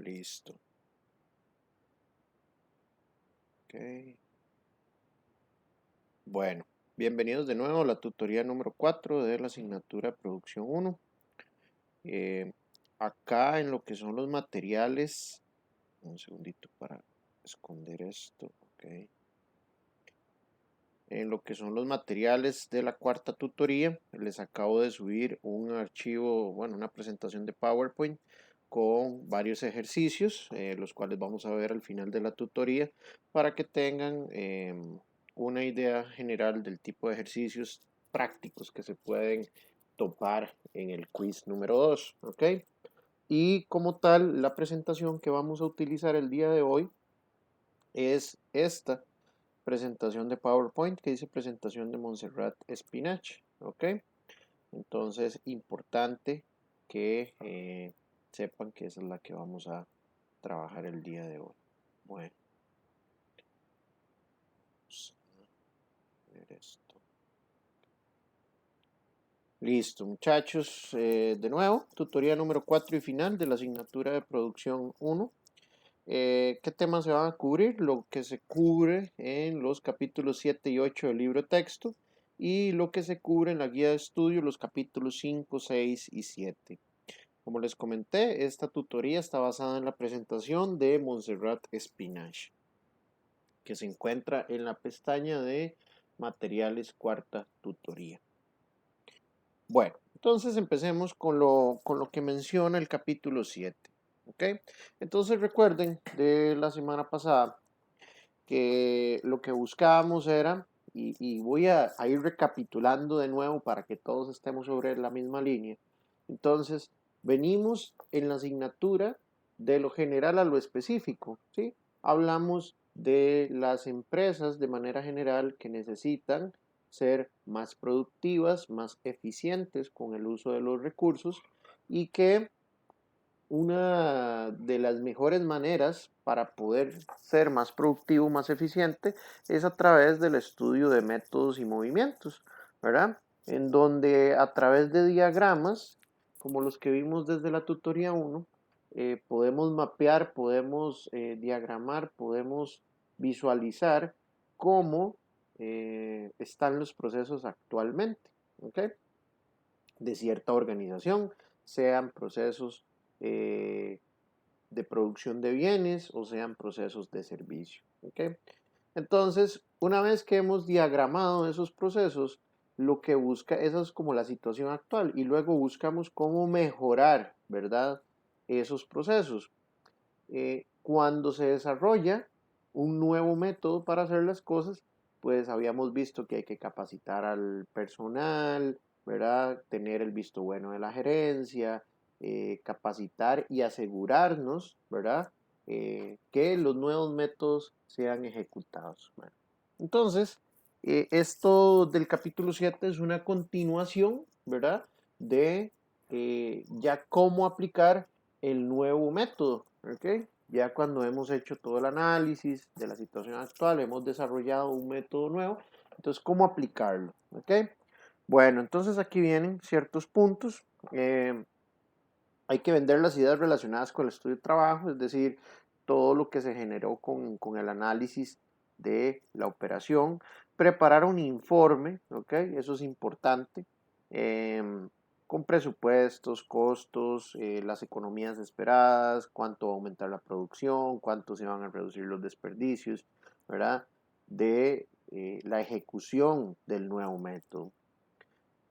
Listo. Ok. Bueno, bienvenidos de nuevo a la tutoría número 4 de la asignatura Producción 1. Eh, Acá en lo que son los materiales, un segundito para esconder esto. Ok. En lo que son los materiales de la cuarta tutoría, les acabo de subir un archivo, bueno, una presentación de PowerPoint con varios ejercicios, los cuales vamos a ver al final de la tutoría, para que tengan una idea general del tipo de ejercicios prácticos que se pueden topar en el quiz número 2, ¿ok? Y como tal, la presentación que vamos a utilizar el día de hoy es esta presentación de PowerPoint que dice presentación de Montserrat Spinach, ¿ok? Entonces, importante que sepan que esa es la que vamos a trabajar el día de hoy. Bueno, vamos a ver esto. Listo, muchachos. De nuevo, tutoría número 4 y final de la asignatura de producción 1. ¿Qué temas se van a cubrir? Lo que se cubre en los capítulos 7 y 8 del libro texto y lo que se cubre en la guía de estudio, los capítulos 5, 6 y 7. Como les comenté, esta tutoría está basada en la presentación de Montserrat Spinach, que se encuentra en la pestaña de materiales cuarta tutoría. Bueno, entonces empecemos con lo que menciona el capítulo 7. ¿Ok? Entonces recuerden de la semana pasada que lo que buscábamos era, y voy a ir recapitulando de nuevo para que todos estemos sobre la misma línea. Entonces, venimos en la asignatura de lo general a lo específico, ¿sí? Hablamos de las empresas de manera general que necesitan ser más productivas, más eficientes con el uso de los recursos y que una de las mejores maneras para poder ser más productivo, más eficiente, es a través del estudio de métodos y movimientos, ¿verdad? En donde a través de diagramas, como los que vimos desde la tutoría 1, podemos mapear, podemos diagramar, podemos visualizar cómo están los procesos actualmente, ¿ok? De cierta organización, sean procesos eh, de producción de bienes o sean procesos de servicio. ¿Okay? Entonces, una vez que hemos diagramado esos procesos, lo que busca, esa es como la situación actual, y luego buscamos cómo mejorar, ¿verdad? Esos procesos. Cuando se desarrolla un nuevo método para hacer las cosas, pues habíamos visto que hay que capacitar al personal, ¿verdad? Tener el visto bueno de la gerencia, capacitar y asegurarnos, ¿verdad? Que los nuevos métodos sean ejecutados. Bueno, entonces, esto del capítulo 7 es una continuación, ¿verdad? De ya cómo aplicar el nuevo método, ¿ok? Ya cuando hemos hecho todo el análisis de la situación actual, hemos desarrollado un método nuevo, entonces, ¿cómo aplicarlo? ¿Ok? Bueno, entonces aquí vienen ciertos puntos. Hay que vender las ideas relacionadas con el estudio de trabajo, es decir, todo lo que se generó con el análisis de la operación. Preparar un informe, ¿ok? Eso es importante. Con presupuestos, costos, las economías esperadas, cuánto va a aumentar la producción, cuánto se van a reducir los desperdicios, ¿verdad? De la ejecución del nuevo método.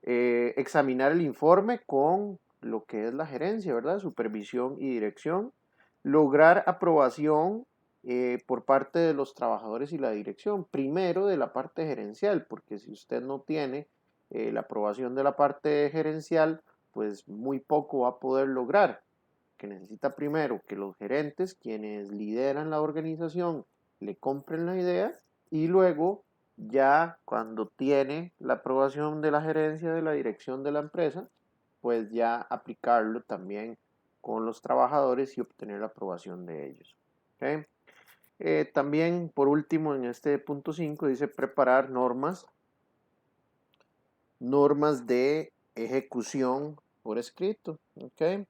Examinar el informe con lo que es la gerencia, ¿verdad? Supervisión y dirección. Lograr aprobación por parte de los trabajadores y la dirección. Primero de la parte gerencial, porque si usted no tiene la aprobación de la parte gerencial, pues muy poco va a poder lograr. Que necesita primero que los gerentes, quienes lideran la organización, le compren la idea y luego ya cuando tiene la aprobación de la gerencia, de la dirección de la empresa, pues ya aplicarlo también con los trabajadores y obtener la aprobación de ellos. ¿Okay? También, por último, en este punto 5 dice preparar normas de ejecución por escrito. ¿Okay?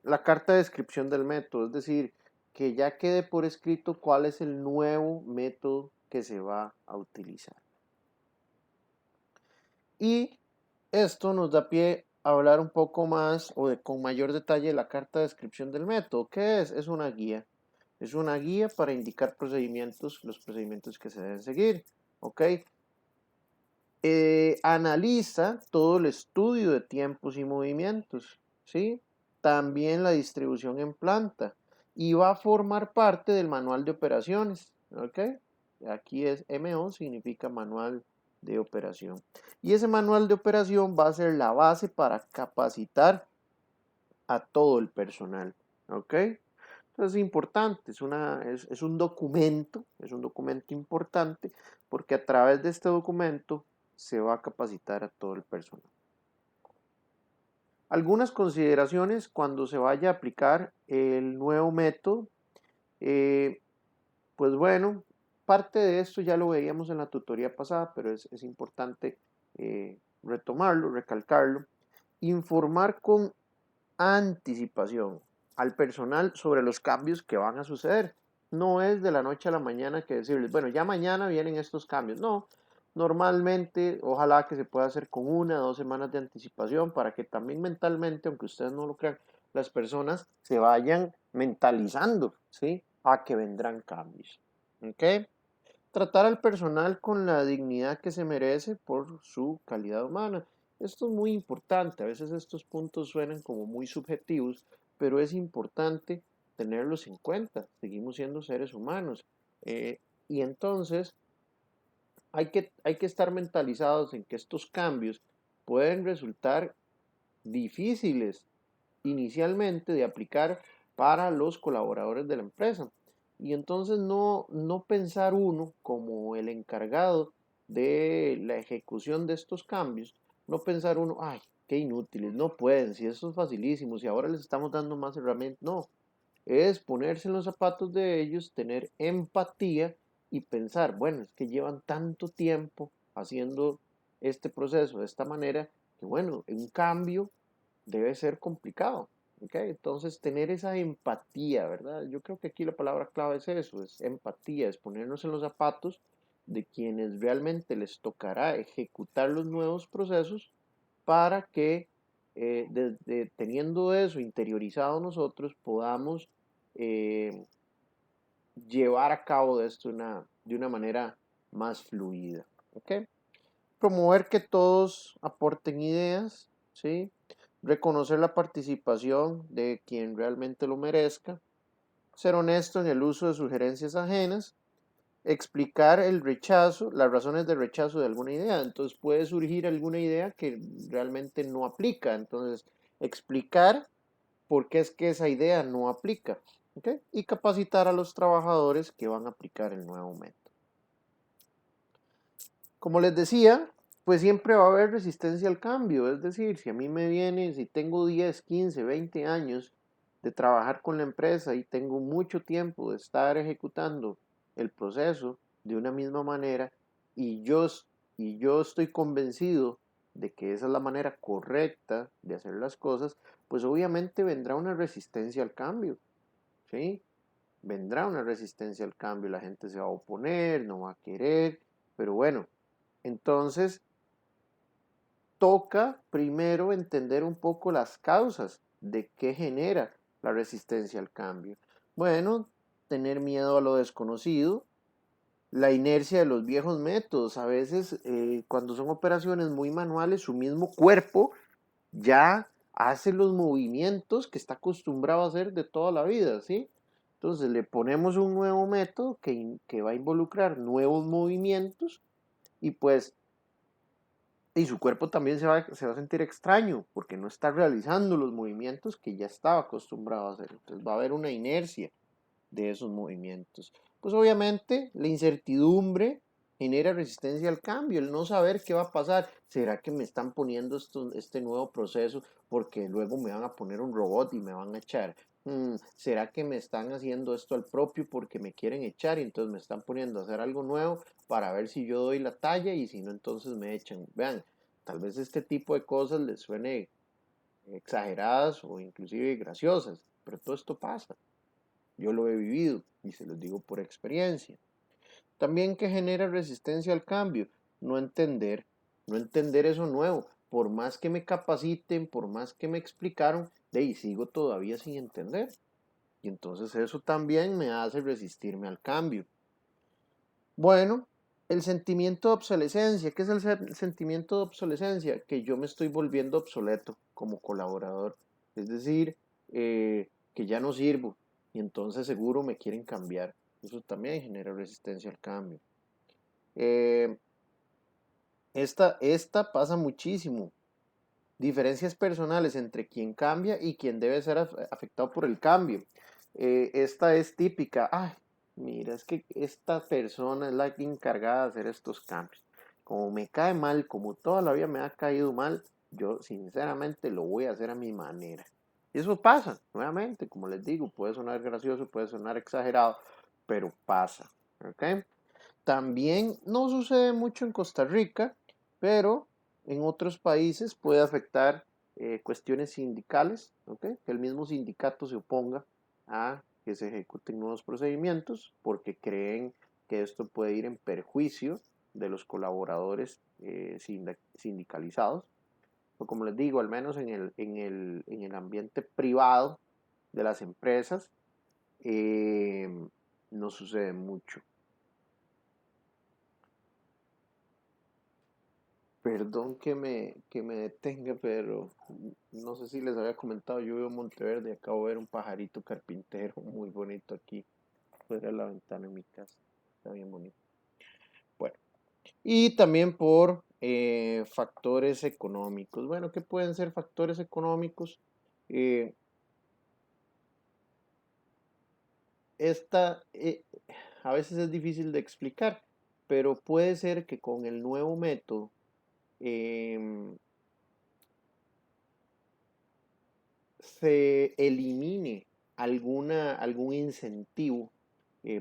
la carta de descripción del método, es decir, que ya quede por escrito cuál es el nuevo método que se va a utilizar. Y esto nos da pie a hablar un poco más con mayor detalle de la carta de descripción del método. ¿Qué es? Es una guía. Es una guía para indicar procedimientos, los procedimientos que se deben seguir. ¿Ok? Analiza todo el estudio de tiempos y movimientos. ¿Sí? También la distribución en planta. Y va a formar parte del manual de operaciones. ¿Ok? Aquí es MO, significa manual de operación. Y ese manual de operación va a ser la base para capacitar a todo el personal. ¿Ok? Entonces es importante, es un documento importante porque a través de este documento se va a capacitar a todo el personal. Algunas consideraciones cuando se vaya a aplicar el nuevo método. Pues bueno, parte de esto ya lo veíamos en la tutoría pasada, pero es importante retomarlo, recalcarlo. Informar con anticipación al personal sobre los cambios que van a suceder. No es de la noche a la mañana que decirles, bueno, ya mañana vienen estos cambios. No, normalmente ojalá que se pueda hacer con 1 o 2 semanas de anticipación para que también mentalmente, aunque ustedes no lo crean, las personas se vayan mentalizando, ¿sí? A que vendrán cambios. ¿Ok? Tratar al personal con la dignidad que se merece por su calidad humana. Esto es muy importante. A veces estos puntos suenan como muy subjetivos, pero es importante tenerlos en cuenta. Seguimos siendo seres humanos. Y entonces hay que estar mentalizados en que estos cambios pueden resultar difíciles inicialmente de aplicar para los colaboradores de la empresa. Y entonces no pensar uno como el encargado de la ejecución de estos cambios, no pensar uno, ay, qué inútiles, no pueden, si eso es facilísimo, si ahora les estamos dando más herramientas, no, es ponerse en los zapatos de ellos, tener empatía y pensar, bueno, es que llevan tanto tiempo haciendo este proceso de esta manera, que bueno, un cambio debe ser complicado. ¿Okay? Entonces, tener esa empatía, ¿verdad? Yo creo que aquí la palabra clave es eso, es empatía, es ponernos en los zapatos de quienes realmente les tocará ejecutar los nuevos procesos para que teniendo eso interiorizado nosotros podamos eh, llevar a cabo de esto de una manera más fluida. ¿Okay? Promover que todos aporten ideas, ¿sí? Reconocer la participación de quien realmente lo merezca, ser honesto en el uso de sugerencias ajenas, explicar el rechazo, las razones de rechazo de alguna idea. Entonces puede surgir alguna idea que realmente no aplica. Entonces, explicar por qué es que esa idea no aplica. ¿Okay? Y capacitar a los trabajadores que van a aplicar el nuevo método. Como les decía, pues siempre va a haber resistencia al cambio. Es decir, si a mí me viene, si tengo 10, 15, 20 años de trabajar con la empresa y tengo mucho tiempo de estar ejecutando el proceso de una misma manera y yo estoy convencido de que esa es la manera correcta de hacer las cosas, pues obviamente vendrá una resistencia al cambio, ¿sí? Vendrá una resistencia al cambio, la gente se va a oponer, no va a querer, pero bueno, entonces, toca primero entender un poco las causas de qué genera la resistencia al cambio. Bueno, tener miedo a lo desconocido, la inercia de los viejos métodos. A veces, cuando son operaciones muy manuales, su mismo cuerpo ya hace los movimientos que está acostumbrado a hacer de toda la vida, ¿sí? Entonces le ponemos un nuevo método que va a involucrar nuevos movimientos y pues y su cuerpo también se va a sentir extraño porque no está realizando los movimientos que ya estaba acostumbrado a hacer. Entonces va a haber una inercia de esos movimientos. Pues obviamente la incertidumbre genera resistencia al cambio, el no saber qué va a pasar. ¿Será que me están poniendo este nuevo proceso porque luego me van a poner un robot y me van a echar? ¿Será que me están haciendo esto al propio porque me quieren echar y entonces me están poniendo a hacer algo nuevo para ver si yo doy la talla y si no entonces me echan? Vean, tal vez este tipo de cosas les suene exageradas o inclusive graciosas, pero todo esto pasa. Yo lo he vivido y se los digo por experiencia. También que genera resistencia al cambio, no entender, no entender eso nuevo. Por más que me capaciten, por más que me explicaron, de ahí sigo todavía sin entender. Y entonces eso también me hace resistirme al cambio. Bueno, el sentimiento de obsolescencia. ¿Qué es el sentimiento de obsolescencia? Que yo me estoy volviendo obsoleto como colaborador. Es decir, que ya no sirvo y entonces seguro me quieren cambiar. Eso también genera resistencia al cambio. Eh, esta pasa muchísimo. Diferencias personales entre quien cambia y quien debe ser afectado por el cambio. Esta es típica. Ay, mira, es que esta persona es la encargada de hacer estos cambios. Como me cae mal, como toda la vida me ha caído mal, yo sinceramente lo voy a hacer a mi manera. Y eso pasa, nuevamente, como les digo, puede sonar gracioso, puede sonar exagerado, pero pasa. ¿Ok? También no sucede mucho en Costa Rica, pero en otros países puede afectar cuestiones sindicales, ¿okay? Que el mismo sindicato se oponga a que se ejecuten nuevos procedimientos porque creen que esto puede ir en perjuicio de los colaboradores sindicalizados. O como les digo, al menos en el ambiente privado de las empresas, eh, no sucede mucho. Perdón que me detenga, pero no sé si les había comentado, yo vivo en Monteverde y acabo de ver un pajarito carpintero muy bonito aquí, fuera de la ventana de mi casa. Está bien bonito. Bueno, y también por factores económicos. Bueno, ¿qué pueden ser factores económicos? Eh, esta a veces es difícil de explicar, pero puede ser que con el nuevo método em, se elimine algún incentivo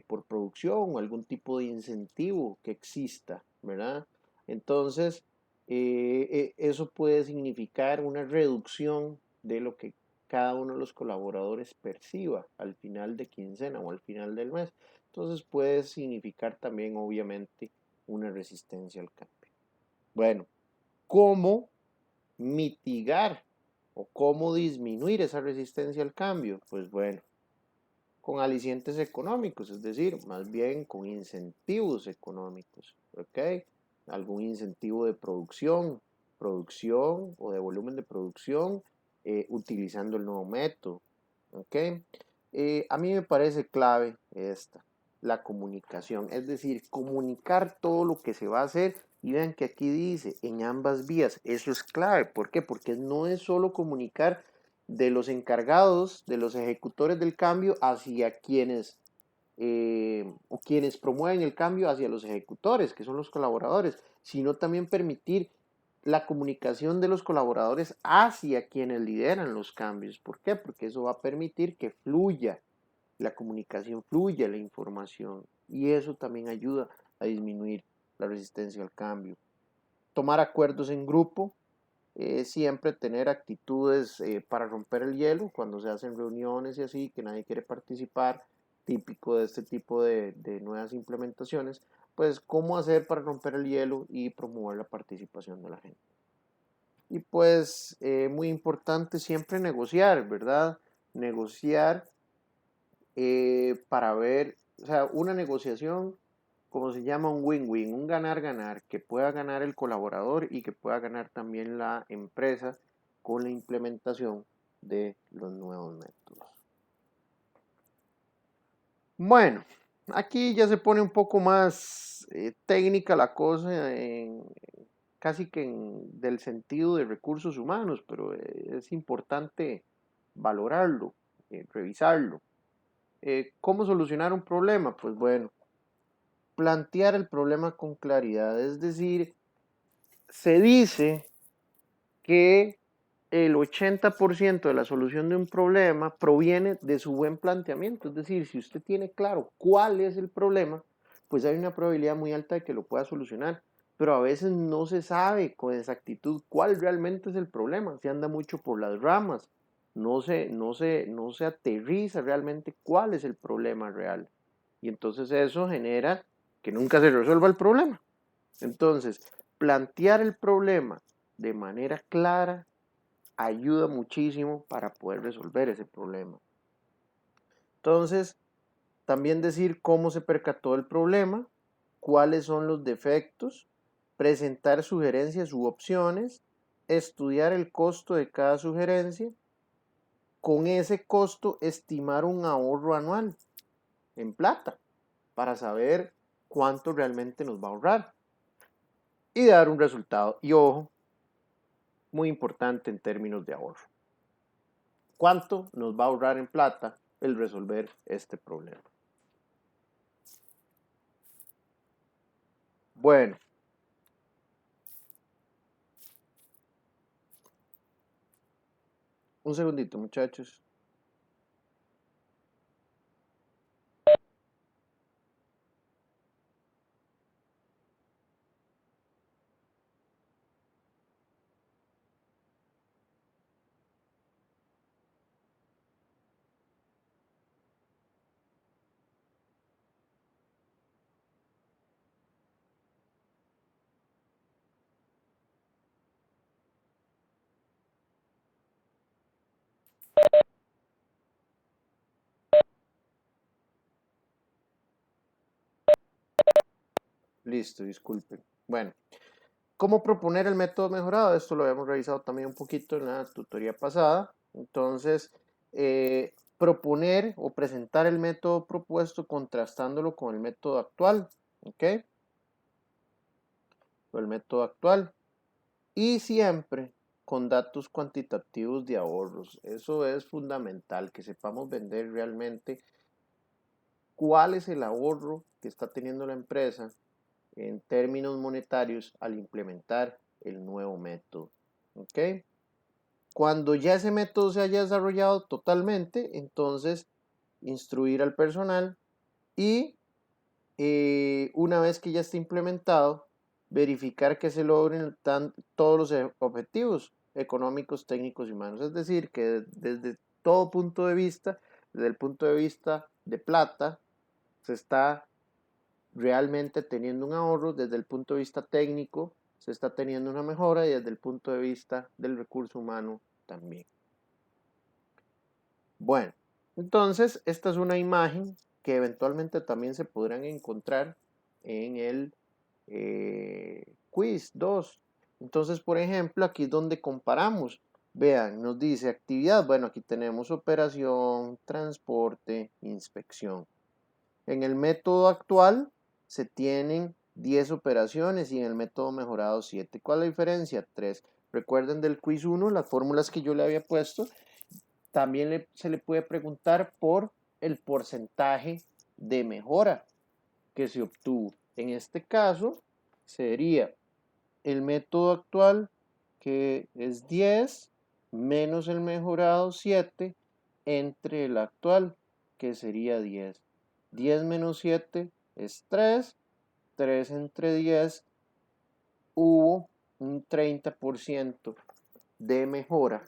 por producción o algún tipo de incentivo que exista, ¿verdad? Entonces, eso puede significar una reducción de lo que cada uno de los colaboradores perciba al final de quincena o al final del mes. Entonces puede significar también, obviamente, una resistencia al cambio. Bueno, ¿cómo mitigar o cómo disminuir esa resistencia al cambio? Pues bueno, con alicientes económicos, es decir, más bien con incentivos económicos, ¿ok? Algún incentivo de producción o de volumen de producción utilizando el nuevo método, ¿ok? A mí me parece clave la comunicación, es decir, comunicar todo lo que se va a hacer y vean que aquí dice en ambas vías, eso es clave, ¿por qué? Porque no es solo comunicar de los encargados, de los ejecutores del cambio hacia quienes o quienes promueven el cambio hacia los ejecutores, que son los colaboradores, sino también permitir la comunicación de los colaboradores hacia quienes lideran los cambios. ¿Por qué? Porque eso va a permitir que fluya la comunicación, fluya la información y eso también ayuda a disminuir la resistencia al cambio. Tomar acuerdos en grupo, siempre tener actitudes para romper el hielo cuando se hacen reuniones y así, que nadie quiere participar, típico de este tipo de nuevas implementaciones, pues cómo hacer para romper el hielo y promover la participación de la gente. Y pues muy importante siempre negociar, ¿verdad? Negociar para ver, o sea, una negociación, como se llama un win-win, un ganar-ganar, que pueda ganar el colaborador y que pueda ganar también la empresa con la implementación de los nuevos métodos. Bueno, aquí ya se pone un poco más técnica la cosa, casi que del sentido de recursos humanos, pero es importante valorarlo, revisarlo. ¿Cómo solucionar un problema? Pues bueno, plantear el problema con claridad, es decir, se dice que el 80% de la solución de un problema proviene de su buen planteamiento, es decir, si usted tiene claro cuál es el problema, pues hay una probabilidad muy alta de que lo pueda solucionar. pero a veces no se sabe con exactitud cuál realmente es el problema, se anda mucho por las ramas, no se aterriza realmente cuál es el problema real. Y entonces eso genera que nunca se resuelva el problema. Entonces, plantear el problema de manera clara ayuda muchísimo para poder resolver ese problema. Entonces, también decir cómo se percató el problema, cuáles son los defectos, presentar sugerencias u opciones, estudiar el costo de cada sugerencia, con ese costo estimar un ahorro anual en plata para saber cuánto realmente nos va a ahorrar y dar un resultado. Y ojo, muy importante en términos de ahorro. ¿Cuánto nos va a ahorrar en plata el resolver este problema? Bueno, un segundito, muchachos. Listo, disculpen. Bueno, ¿cómo proponer el método mejorado? Esto lo habíamos revisado también un poquito en la tutoría pasada. Entonces, proponer o presentar el método propuesto contrastándolo con el método actual. ¿Ok? O el método actual. Y siempre con datos cuantitativos de ahorros. Eso es fundamental, que sepamos vender realmente cuál es el ahorro que está teniendo la empresa en términos monetarios al implementar el nuevo método. ¿Ok? Cuando ya ese método se haya desarrollado totalmente, entonces instruir al personal y una vez que ya esté implementado, verificar que se logren todos los objetivos económicos, técnicos y humanos. Es decir, que desde todo punto de vista, desde el punto de vista de plata, se está realmente teniendo un ahorro, desde el punto de vista técnico, se está teniendo una mejora y desde el punto de vista del recurso humano también. Bueno, entonces esta es una imagen que eventualmente también se podrán encontrar en el quiz 2. Entonces, por ejemplo, aquí es donde comparamos. Vean, nos dice actividad. Bueno, aquí tenemos operación, transporte, inspección. En el método actual se tienen 10 operaciones y en el método mejorado 7. ¿Cuál es la diferencia? 3. Recuerden del quiz 1 las fórmulas que yo le había puesto. También se le puede preguntar por el porcentaje de mejora que se obtuvo. En este caso sería el método actual, que es 10 menos el mejorado 7 entre el actual, que sería 10. 10 menos 7 es 3. 3 entre 10 hubo un 30% de mejora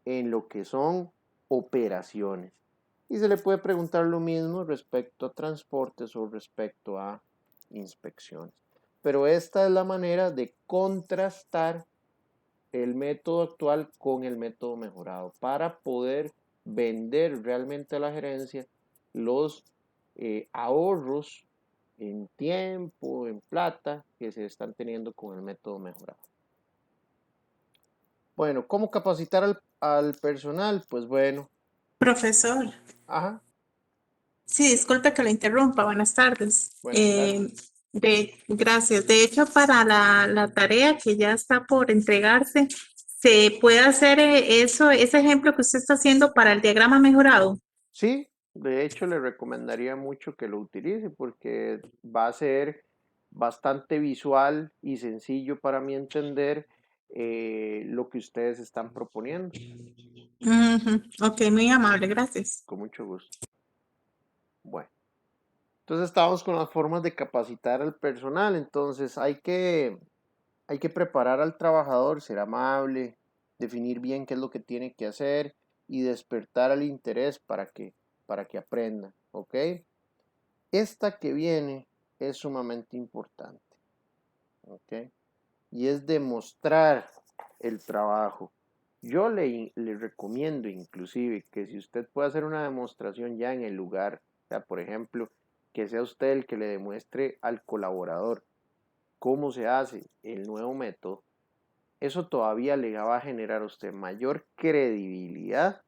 en lo que son operaciones. Y se le puede preguntar lo mismo respecto a transportes o respecto a inspecciones. Pero esta es la manera de contrastar el método actual con el método mejorado para poder vender realmente a la gerencia los ahorros en tiempo, en plata que se están teniendo con el método mejorado. Bueno, ¿cómo capacitar al personal? Pues bueno, Profesor, ajá, sí, disculpe que lo interrumpa, buenas tardes. buenas tardes. Gracias. De hecho, para la tarea que ya está por entregarse, ¿se puede hacer eso, ese ejemplo que usted está haciendo para el diagrama mejorado? Sí, de hecho le recomendaría mucho que lo utilice porque va a ser bastante visual y sencillo para mí entender lo que ustedes están proponiendo. Ujú. Ok, muy amable, gracias. Con mucho gusto. Bueno. Entonces estamos con las formas de capacitar al personal. Entonces hay que preparar al trabajador, ser amable, definir bien qué es lo que tiene que hacer y despertar el interés para que aprenda, ¿ok? Esta que viene es sumamente importante, ¿ok? Y es demostrar el trabajo. Yo le recomiendo inclusive que si usted puede hacer una demostración ya en el lugar, o sea, por ejemplo, que sea usted el que le demuestre al colaborador cómo se hace el nuevo método, eso todavía le va a generar a usted mayor credibilidad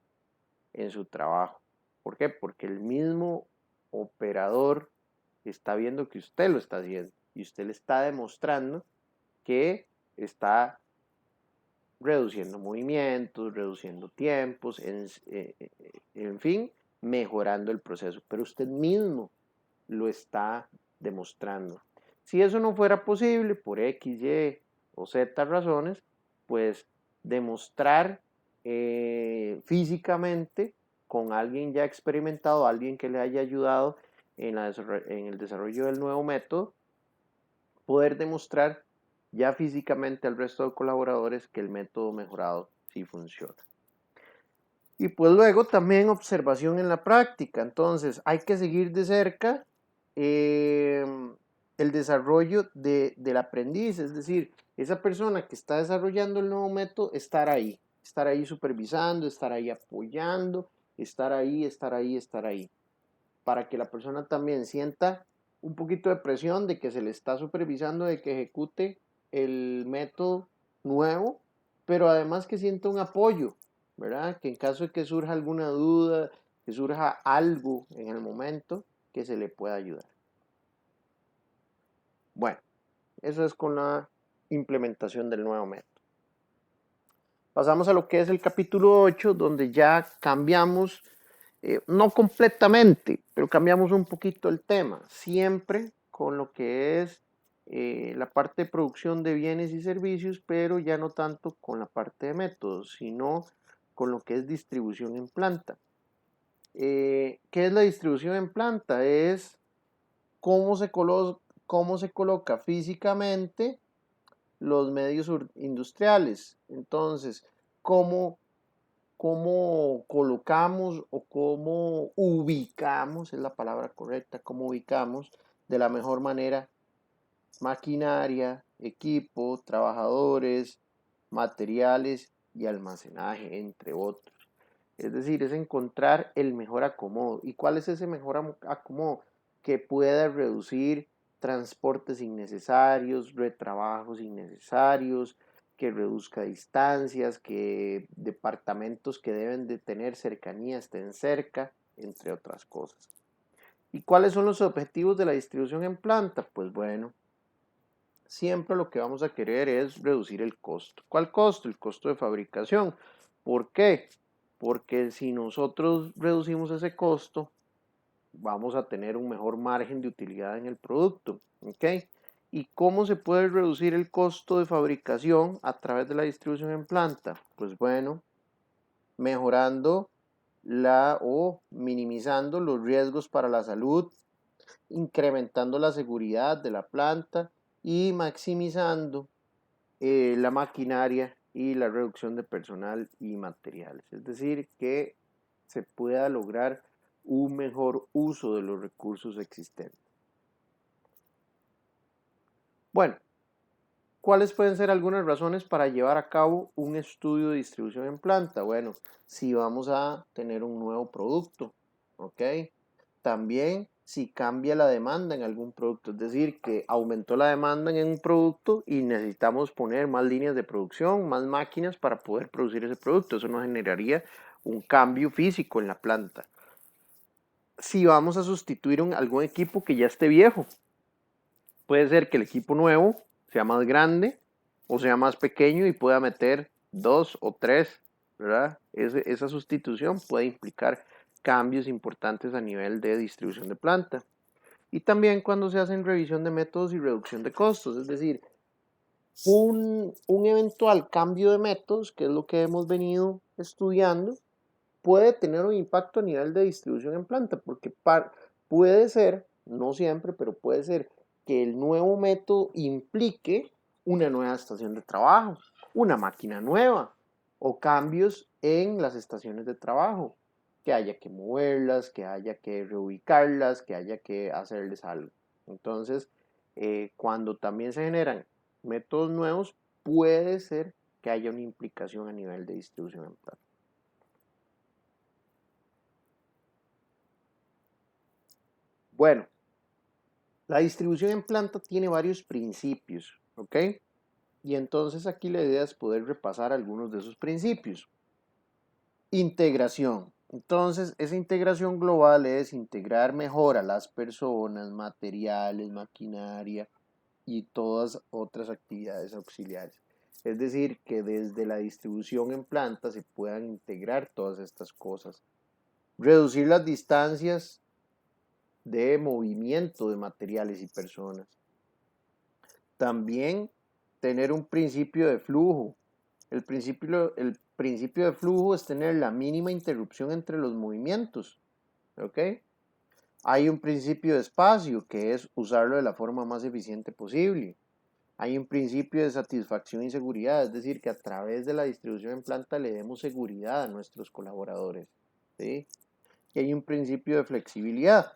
en su trabajo. ¿Por qué? Porque el mismo operador está viendo que usted lo está haciendo y usted le está demostrando que está reduciendo movimientos, reduciendo tiempos, en fin, mejorando el proceso. Pero usted mismo lo está demostrando. Si eso no fuera posible por X, Y o Z razones, pues demostrar físicamente con alguien ya experimentado, alguien que le haya ayudado en el desarrollo del nuevo método, poder demostrar ya físicamente al resto de colaboradores que el método mejorado sí funciona. Y pues luego también observación en la práctica. Entonces hay que seguir de cerca el desarrollo del aprendiz, es decir, esa persona que está desarrollando el nuevo método, estar ahí supervisando, estar ahí apoyando, estar ahí, estar ahí, estar ahí, para que la persona también sienta un poquito de presión de que se le está supervisando, de que ejecute el método nuevo, pero además que sienta un apoyo, ¿verdad? Que en caso de que surja alguna duda, que surja algo en el momento, que se le pueda ayudar. Bueno, eso es con la implementación del nuevo método. Pasamos a lo que es el capítulo 8, donde ya cambiamos, no completamente, pero cambiamos un poquito el tema, siempre con lo que es la parte de producción de bienes y servicios, pero ya no tanto con la parte de métodos, sino con lo que es distribución en planta. ¿Qué es la distribución en planta? Es cómo cómo se coloca físicamente los medios industriales. Entonces, cómo, cómo colocamos o cómo ubicamos, es la palabra correcta, cómo ubicamos de la mejor manera maquinaria, equipo, trabajadores, materiales y almacenaje, entre otros. Es decir, es encontrar el mejor acomodo. ¿Y cuál es ese mejor acomodo? Que pueda reducir transportes innecesarios, retrabajos innecesarios, que reduzca distancias, que departamentos que deben de tener cercanía estén cerca, entre otras cosas. ¿Y cuáles son los objetivos de la distribución en planta? Pues bueno, siempre lo que vamos a querer es reducir el costo. ¿Cuál costo? El costo de fabricación. ¿Por qué? Porque si nosotros reducimos ese costo, vamos a tener un mejor margen de utilidad en el producto. ¿Ok? ¿Y cómo se puede reducir el costo de fabricación a través de la distribución en planta? Pues bueno, mejorando o minimizando los riesgos para la salud, incrementando la seguridad de la planta y maximizando la maquinaria y la reducción de personal y materiales. Es decir, que se pueda lograr un mejor uso de los recursos existentes. Bueno, ¿cuáles pueden ser algunas razones para llevar a cabo un estudio de distribución en planta? Bueno, si vamos a tener un nuevo producto, ¿ok? También si cambia la demanda en algún producto, es decir, que aumentó la demanda en un producto y necesitamos poner más líneas de producción, más máquinas para poder producir ese producto. Eso nos generaría un cambio físico en la planta. Si vamos a sustituir algún equipo que ya esté viejo, puede ser que el equipo nuevo sea más grande o sea más pequeño y pueda meter 2 o 3, ¿verdad? Esa sustitución puede implicar cambios importantes a nivel de distribución de planta. Y también cuando se hacen revisión de métodos y reducción de costos, es decir, un eventual cambio de métodos, que es lo que hemos venido estudiando, puede tener un impacto a nivel de distribución en planta, porque puede ser no siempre, pero puede ser que el nuevo método implique una nueva estación de trabajo, una máquina nueva o cambios en las estaciones de trabajo, que haya que moverlas, que haya que reubicarlas, que haya que hacerles algo. Entonces, cuando también se generan métodos nuevos, puede ser que haya una implicación a nivel de distribución en planta. Bueno, la distribución en planta tiene varios principios, ¿ok? Y entonces aquí la idea es poder repasar algunos de esos principios. Integración. Entonces, esa integración global es integrar mejor a las personas, materiales, maquinaria y todas otras actividades auxiliares. Es decir, que desde la distribución en planta se puedan integrar todas estas cosas. Reducir las distancias de movimiento de materiales y personas. También tener un principio de flujo. El principio de flujo es tener la mínima interrupción entre los movimientos. ¿Ok? Hay un principio de espacio que es usarlo de la forma más eficiente posible. Hay un principio de satisfacción y seguridad, es decir, que a través de la distribución en planta le demos seguridad a nuestros colaboradores. ¿Sí? Y hay un principio de flexibilidad.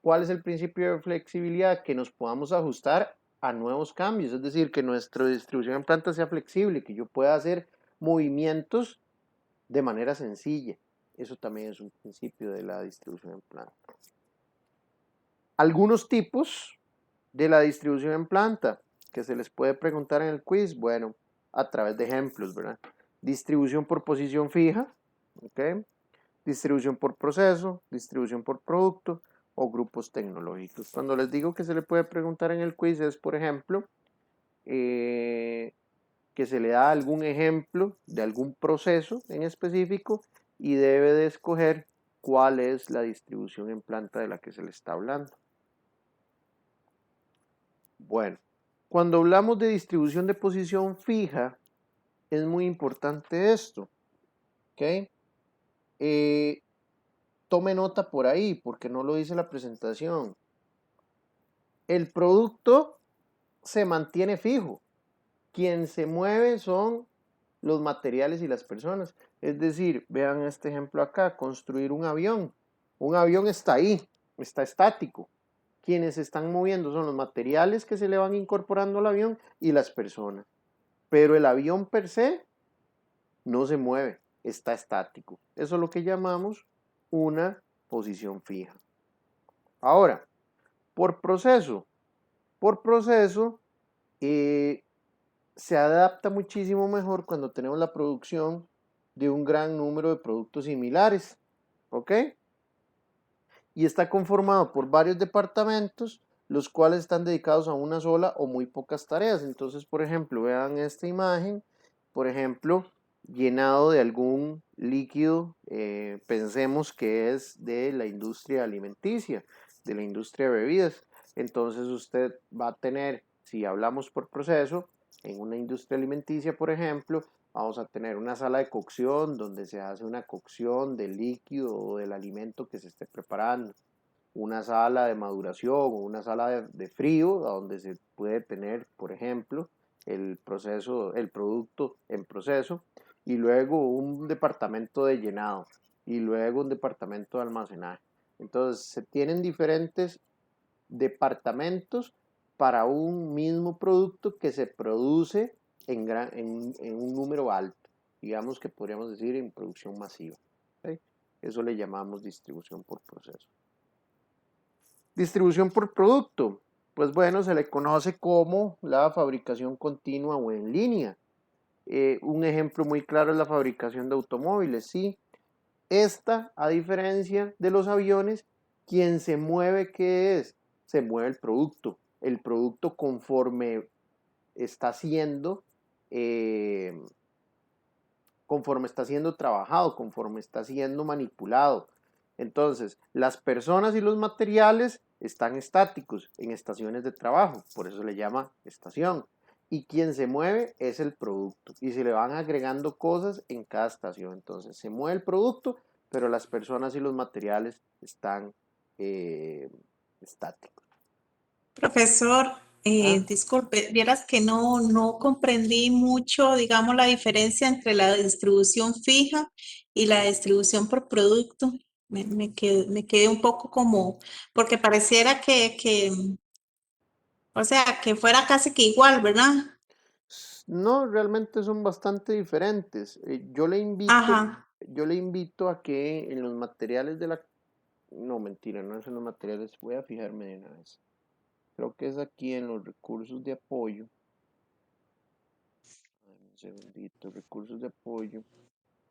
¿Cuál es el principio de flexibilidad? Que nos podamos ajustar a nuevos cambios, es decir, que nuestra distribución en planta sea flexible, que yo pueda hacer movimientos de manera sencilla. Eso también es un principio de la distribución en planta. Algunos tipos de la distribución en planta que se les puede preguntar en el quiz, bueno, a través de ejemplos, ¿verdad? Distribución por posición fija, ¿ok? Distribución por proceso, distribución por producto o grupos tecnológicos. Cuando les digo que se le puede preguntar en el quiz es, por ejemplo, que se le da algún ejemplo de algún proceso en específico y debe de escoger cuál es la distribución en planta de la que se le está hablando. Bueno, cuando hablamos de distribución de posición fija, es muy importante esto, ¿ok? Tome nota por ahí, porque no lo dice la presentación. El producto se mantiene fijo. Quien se mueve son los materiales y las personas. Es decir, vean este ejemplo acá, construir un avión. Un avión está ahí, está estático. Quienes se están moviendo son los materiales que se le van incorporando al avión y las personas. Pero el avión per se no se mueve, está estático. Eso es lo que llamamos una posición fija. Ahora, por proceso. Por proceso, se adapta muchísimo mejor cuando tenemos la producción de un gran número de productos similares. ¿Ok? Y está conformado por varios departamentos, los cuales están dedicados a una sola o muy pocas tareas. Entonces, por ejemplo, vean esta imagen, por ejemplo, llenado de algún líquido, pensemos que es de la industria alimenticia, de la industria de bebidas. Entonces usted va a tener, si hablamos por proceso, en una industria alimenticia, por ejemplo, vamos a tener una sala de cocción donde se hace una cocción del líquido o del alimento que se esté preparando. Una sala de maduración o una sala de frío donde se puede tener, por ejemplo, el producto en proceso. Y luego un departamento de llenado. Y luego un departamento de almacenaje. Entonces se tienen diferentes departamentos para un mismo producto que se produce en un número alto, digamos que podríamos decir en producción masiva. ¿Sí? Eso le llamamos distribución por proceso. Distribución por producto, pues bueno, se le conoce como la fabricación continua o en línea. Un ejemplo muy claro es la fabricación de automóviles, ¿sí? Esta, a diferencia de los aviones, quien se mueve, ¿qué es? Se mueve el producto. El producto eh, conforme está siendo trabajado, conforme está siendo manipulado. Entonces, las personas y los materiales están estáticos en estaciones de trabajo, por eso le llama estación. Y quien se mueve es el producto. Y se le van agregando cosas en cada estación. Entonces, se mueve el producto, pero las personas y los materiales están estáticos. Profesor, Ah, disculpe, vieras que no comprendí mucho, digamos, la diferencia entre la distribución fija y la distribución por producto. Me quedé un poco como, porque pareciera o sea, que fuera casi que igual, ¿verdad? no, realmente son bastante diferentes. Ajá, Yo le invito a que en los materiales de la... No, mentira, no es en los materiales. Voy a fijarme de una vez. Creo que es aquí en los recursos de apoyo. Dame un segundito, recursos de apoyo.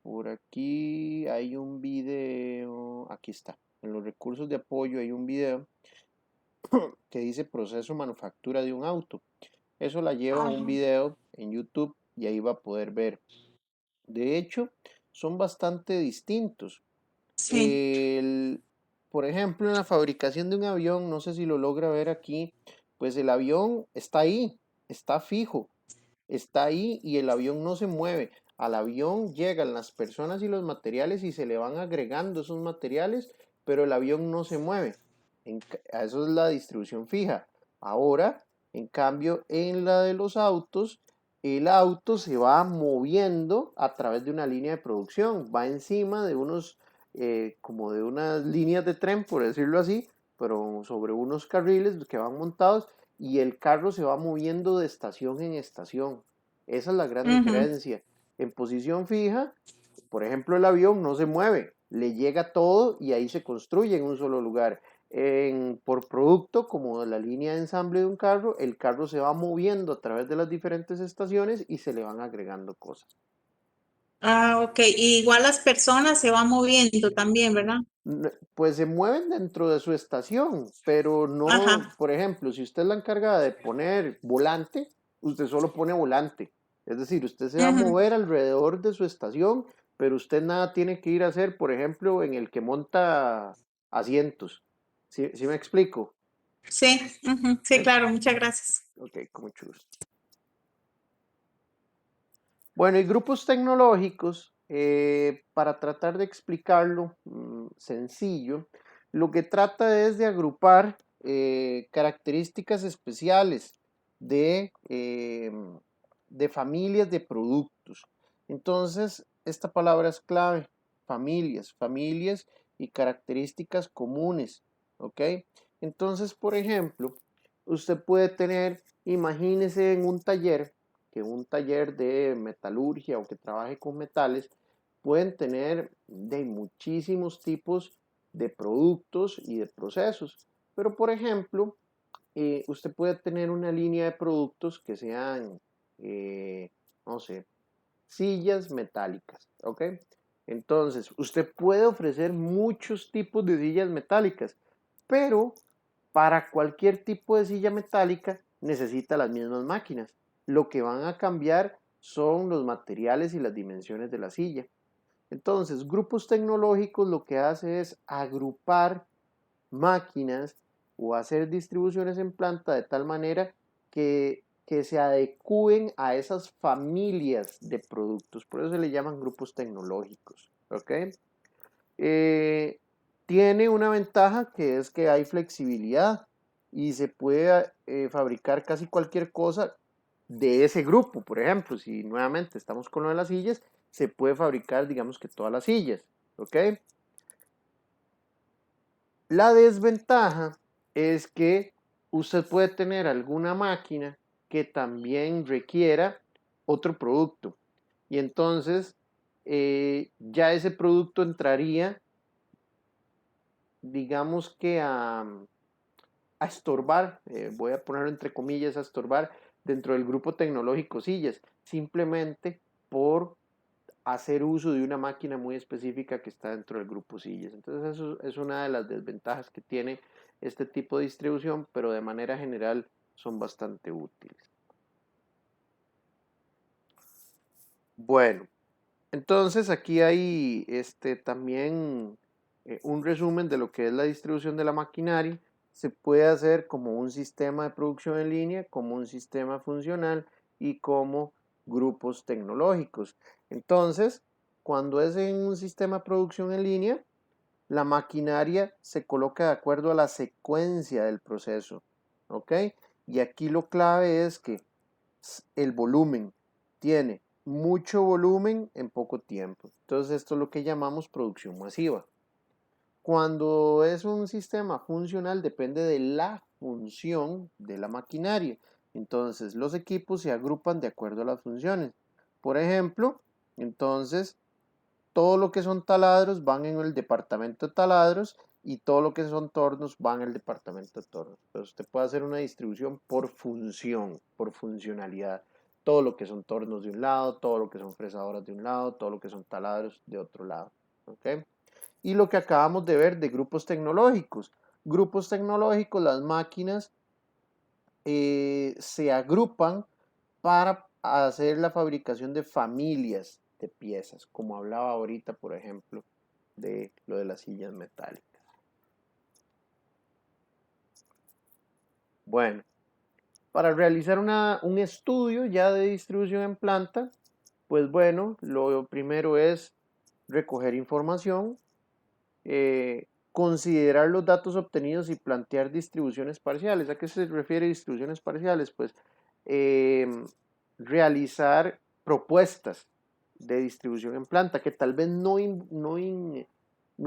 Por aquí hay un video. Aquí está. En los recursos de apoyo hay un video que dice proceso manufactura de un auto. Eso la lleva a un ajá, video en YouTube y ahí va a poder ver. De hecho, son bastante distintos. sí, El, por ejemplo, en la fabricación de un avión, no sé si lo logra ver aquí, pues el avión está ahí, está fijo, está ahí y el avión no se mueve. Al avión llegan las personas y los materiales y se le van agregando esos materiales, pero el avión no se mueve. Eso es la distribución fija. Ahora, en cambio, en la de los autos, el auto se va moviendo a través de una línea de producción, va encima de unos, como de unas líneas de tren, por decirlo así, pero sobre unos carriles que van montados y el carro se va moviendo de estación en estación. Esa es la gran ujú. diferencia. En posición fija, por ejemplo, el avión no se mueve, le llega todo y ahí se construye en un solo lugar. Por producto, como la línea de ensamble de un carro, el carro se va moviendo a través de las diferentes estaciones y se le van agregando cosas. Ah, ok. Y igual las personas se van moviendo también, ¿verdad? Pues se mueven dentro de su estación, pero no, Ajá. por ejemplo, si usted es la encargada de poner volante, usted solo pone volante. Es decir, usted se va a Ujú. mover alrededor de su estación, pero usted nada tiene que ir a hacer, por ejemplo, en el que monta asientos. ¿Sí me explico? Sí, ujú. Sí, ¿Eh? claro, muchas gracias. Ok, con mucho gusto. Bueno, y grupos tecnológicos, para tratar de explicarlo sencillo, lo que trata es de agrupar características especiales de familias de productos. Entonces, esta palabra es clave, familias, familias y características comunes, ¿ok? Entonces, por ejemplo, usted puede tener, imagínese en un taller, que un taller de metalurgia o que trabaje con metales pueden tener de muchísimos tipos de productos y de procesos. Pero, por ejemplo, usted puede tener una línea de productos que sean, eh, no sé, sillas metálicas, ¿ok? Entonces, usted puede ofrecer muchos tipos de sillas metálicas, pero para cualquier tipo de silla metálica necesita las mismas máquinas. Lo que van a cambiar son los materiales y las dimensiones de la silla. Entonces, grupos tecnológicos lo que hace es agrupar máquinas o hacer distribuciones en planta de tal manera que se adecúen a esas familias de productos. Por eso se le llaman grupos tecnológicos. ¿Ok? Eh, Tiene una ventaja que es que hay flexibilidad y se puede fabricar casi cualquier cosa de ese grupo. Por ejemplo, si nuevamente estamos con lo de las sillas, se puede fabricar, digamos que todas las sillas. ¿Ok? La desventaja es que usted puede tener alguna máquina que también requiera otro producto. Y entonces ya ese producto entraría, digamos que a estorbar, voy a ponerlo entre comillas, a estorbar dentro del grupo tecnológico sillas, simplemente por hacer uso de una máquina muy específica que está dentro del grupo sillas. Entonces eso es una de las desventajas que tiene este tipo de distribución, pero de manera general son bastante útiles. Bueno, entonces aquí hay también un resumen de lo que es la distribución de la maquinaria. Se puede hacer como un sistema de producción en línea, como un sistema funcional y como grupos tecnológicos. Entonces, cuando es en un sistema de producción en línea, la maquinaria se coloca de acuerdo a la secuencia del proceso, ¿ok? Y aquí lo clave es que el volumen tiene mucho volumen en poco tiempo. Entonces esto es lo que llamamos producción masiva. Cuando es un sistema funcional depende de la función de la maquinaria. Entonces los equipos se agrupan de acuerdo a las funciones. Por ejemplo, entonces todo lo que son taladros van en el departamento de taladros y todo lo que son tornos van en el departamento de tornos. Entonces usted puede hacer una distribución por función, por funcionalidad. Todo lo que son tornos de un lado, todo lo que son fresadoras de un lado, todo lo que son taladros de otro lado. ¿Ok? Y lo que acabamos de ver de grupos tecnológicos. Grupos tecnológicos, las máquinas se agrupan para hacer la fabricación de familias de piezas, como hablaba ahorita, por ejemplo, de lo de las sillas metálicas. Bueno, para realizar un estudio ya de distribución en planta, pues bueno, lo primero es recoger información, considerar los datos obtenidos y plantear distribuciones parciales. ¿A qué se refiere distribuciones parciales? Pues eh, realizar propuestas de distribución en planta que tal vez no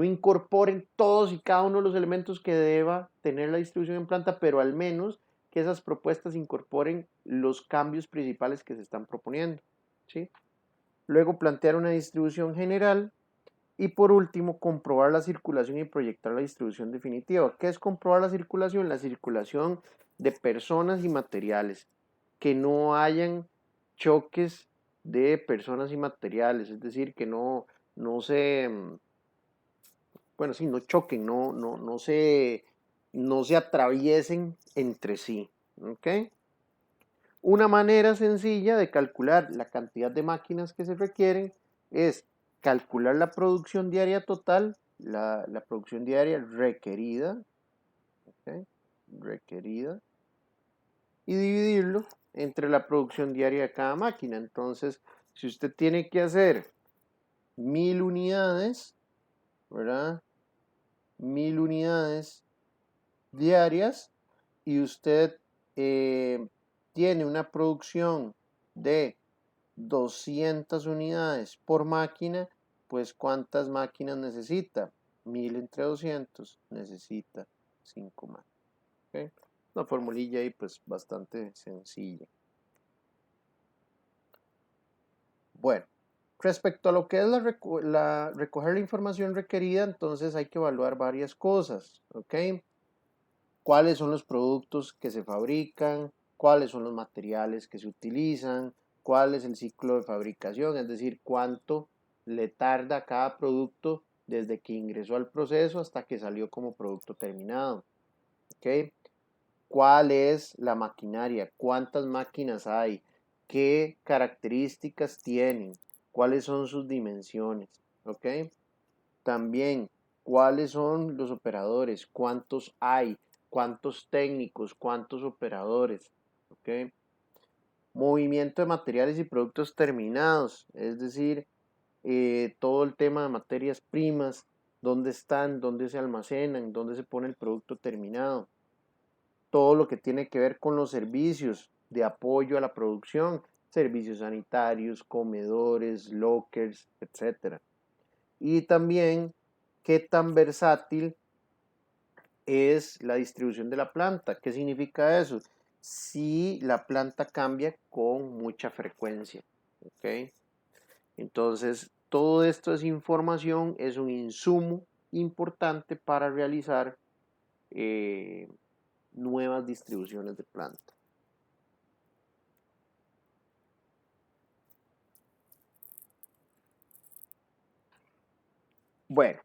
incorporen todos y cada uno de los elementos que deba tener la distribución en planta, pero al menos que esas propuestas incorporen los cambios principales que se están proponiendo, ¿sí? Luego plantear una distribución general y por último, comprobar la circulación y proyectar la distribución definitiva. ¿Qué es comprobar la circulación? La circulación de personas y materiales. Que no hayan choques de personas y materiales. Es decir, que no se, bueno, sí, no choquen, no se atraviesen entre sí. ¿Ok? Una manera sencilla de calcular la cantidad de máquinas que se requieren es calcular la producción diaria total, la producción diaria requerida, ¿ok? Requerida, y dividirlo entre la producción diaria de cada máquina. Entonces, si usted tiene que hacer 1000 unidades, ¿verdad? 1000 unidades diarias y usted tiene una producción de 200 unidades por máquina, pues ¿cuántas máquinas necesita? 1000 entre 200 necesita 5 más. ¿Okay? Una formulilla ahí pues bastante sencilla. Bueno, respecto a lo que es recoger la información requerida, entonces hay que evaluar varias cosas. ¿Ok? ¿Cuáles son los productos que se fabrican? ¿Cuáles son los materiales que se utilizan? ¿Cuál es el ciclo de fabricación? Es decir, cuánto le tarda cada producto desde que ingresó al proceso hasta que salió como producto terminado. ¿Ok? ¿Cuál es la maquinaria? ¿Cuántas máquinas hay? ¿Qué características tienen? ¿Cuáles son sus dimensiones? ¿Ok? También, ¿cuáles son los operadores? ¿Cuántos hay? ¿Cuántos técnicos? ¿Cuántos operadores? ¿Ok? Movimiento de materiales y productos terminados, es decir, todo el tema de materias primas, dónde están, dónde se almacenan, dónde se pone el producto terminado. Todo lo que tiene que ver con los servicios de apoyo a la producción, servicios sanitarios, comedores, lockers, etcétera. Y también qué tan versátil es la distribución de la planta. ¿Qué significa eso? Si la planta cambia con mucha frecuencia. ¿Ok? Entonces, todo esto es información, es un insumo importante para realizar eh, nuevas distribuciones de planta. Bueno,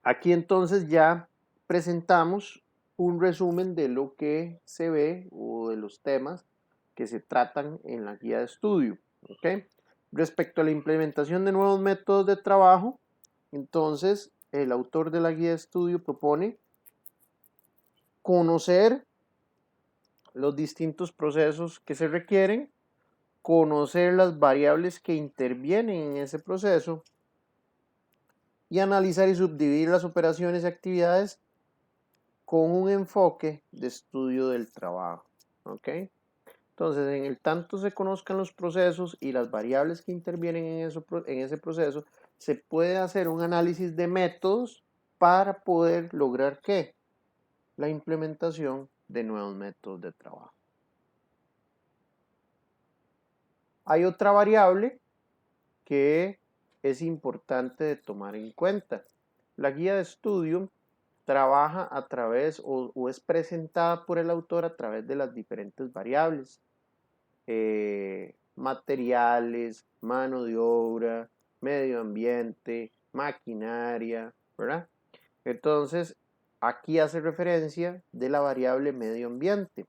aquí entonces ya presentamos un resumen de lo que se ve o de los temas que se tratan en la guía de estudio. ¿Ok? Respecto a la implementación de nuevos métodos de trabajo, entonces el autor de la guía de estudio propone conocer los distintos procesos que se requieren, conocer las variables que intervienen en ese proceso y analizar y subdividir las operaciones y actividades con un enfoque de estudio del trabajo. ¿Ok? Entonces, en el tanto se conozcan los procesos y las variables que intervienen en ese proceso, se puede hacer un análisis de métodos para poder lograr ¿qué? La implementación de nuevos métodos de trabajo. Hay otra variable que es importante de tomar en cuenta. La guía de estudio trabaja a través o es presentada por el autor a través de las diferentes variables. Materiales, mano de obra, medio ambiente, maquinaria, ¿verdad? Entonces, aquí hace referencia de la variable medio ambiente.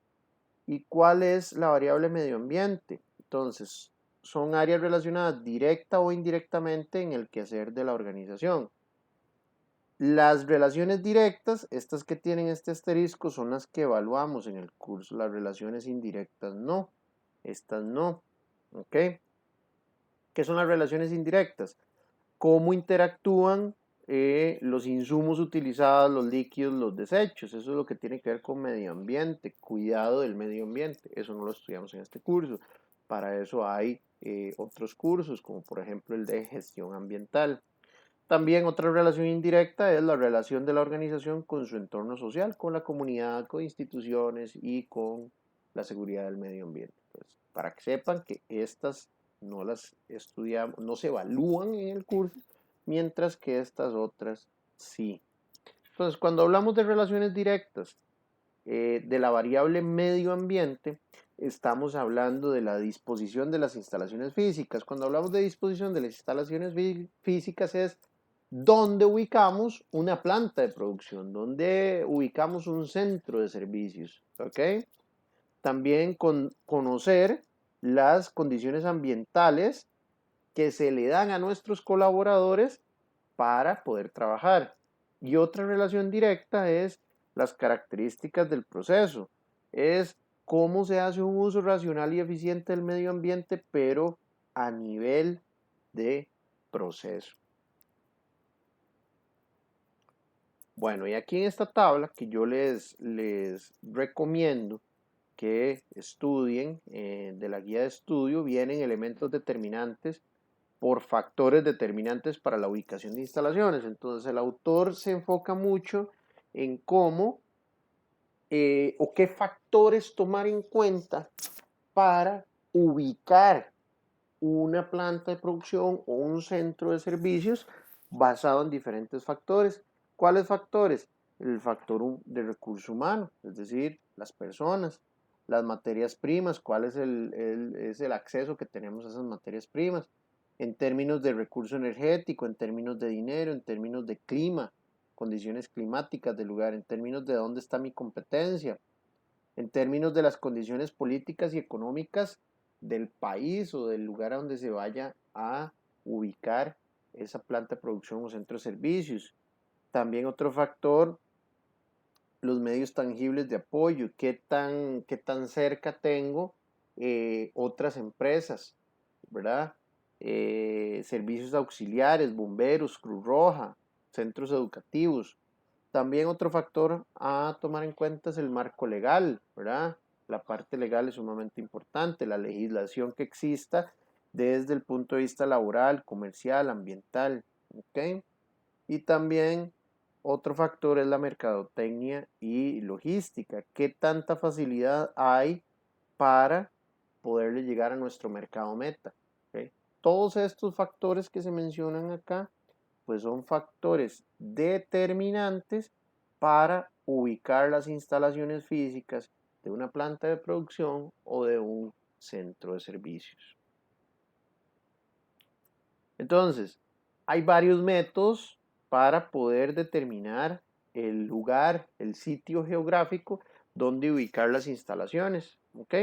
¿Y cuál es la variable medio ambiente? Entonces, son áreas relacionadas directa o indirectamente en el quehacer de la organización. Las relaciones directas, estas que tienen este asterisco, son las que evaluamos en el curso. Las relaciones indirectas no. Estas no. ¿Ok? ¿Qué son las relaciones indirectas? Cómo interactúan los insumos utilizados, los líquidos, los desechos. Eso es lo que tiene que ver con medio ambiente, cuidado del medio ambiente. Eso no lo estudiamos en este curso. Para eso hay otros cursos, como por ejemplo el de gestión ambiental. También otra relación indirecta es la relación de la organización con su entorno social, con la comunidad, con instituciones y con la seguridad del medio ambiente. Entonces, para que sepan que estas no las estudiamos, no se evalúan en el curso, mientras que estas otras sí. Entonces, cuando hablamos de relaciones directas de la variable medio ambiente, estamos hablando de la disposición de las instalaciones físicas. Cuando hablamos de disposición de las instalaciones físicas es dónde ubicamos una planta de producción, dónde ubicamos un centro de servicios, ¿ok? También conocer las condiciones ambientales que se le dan a nuestros colaboradores para poder trabajar. Y otra relación directa es las características del proceso. Es cómo se hace un uso racional y eficiente del medio ambiente, pero a nivel de proceso. Bueno, y aquí en esta tabla que yo les recomiendo que estudien de la guía de estudio, vienen elementos determinantes por factores determinantes para la ubicación de instalaciones. Entonces el autor se enfoca mucho en cómo o qué factores tomar en cuenta para ubicar una planta de producción o un centro de servicios basado en diferentes factores. ¿Cuáles factores? El factor de recurso humano, es decir, las personas, las materias primas, cuál es el acceso que tenemos a esas materias primas, en términos de recurso energético, en términos de dinero, en términos de clima, condiciones climáticas del lugar, en términos de dónde está mi competencia, en términos de las condiciones políticas y económicas del país o del lugar a donde se vaya a ubicar esa planta de producción o centro de servicios. También otro factor, los medios tangibles de apoyo, qué tan cerca tengo otras empresas, ¿verdad? Servicios auxiliares, bomberos, Cruz Roja, centros educativos. También otro factor a tomar en cuenta es el marco legal, ¿verdad? La parte legal es sumamente importante, la legislación que exista desde el punto de vista laboral, comercial, ambiental, ¿ok? Y también otro factor es la mercadotecnia y logística. ¿Qué tanta facilidad hay para poderle llegar a nuestro mercado meta? ¿Okay? Todos estos factores que se mencionan acá, pues son factores determinantes para ubicar las instalaciones físicas de una planta de producción o de un centro de servicios. Entonces, hay varios métodos para poder determinar el lugar, el sitio geográfico donde ubicar las instalaciones. ¿Ok?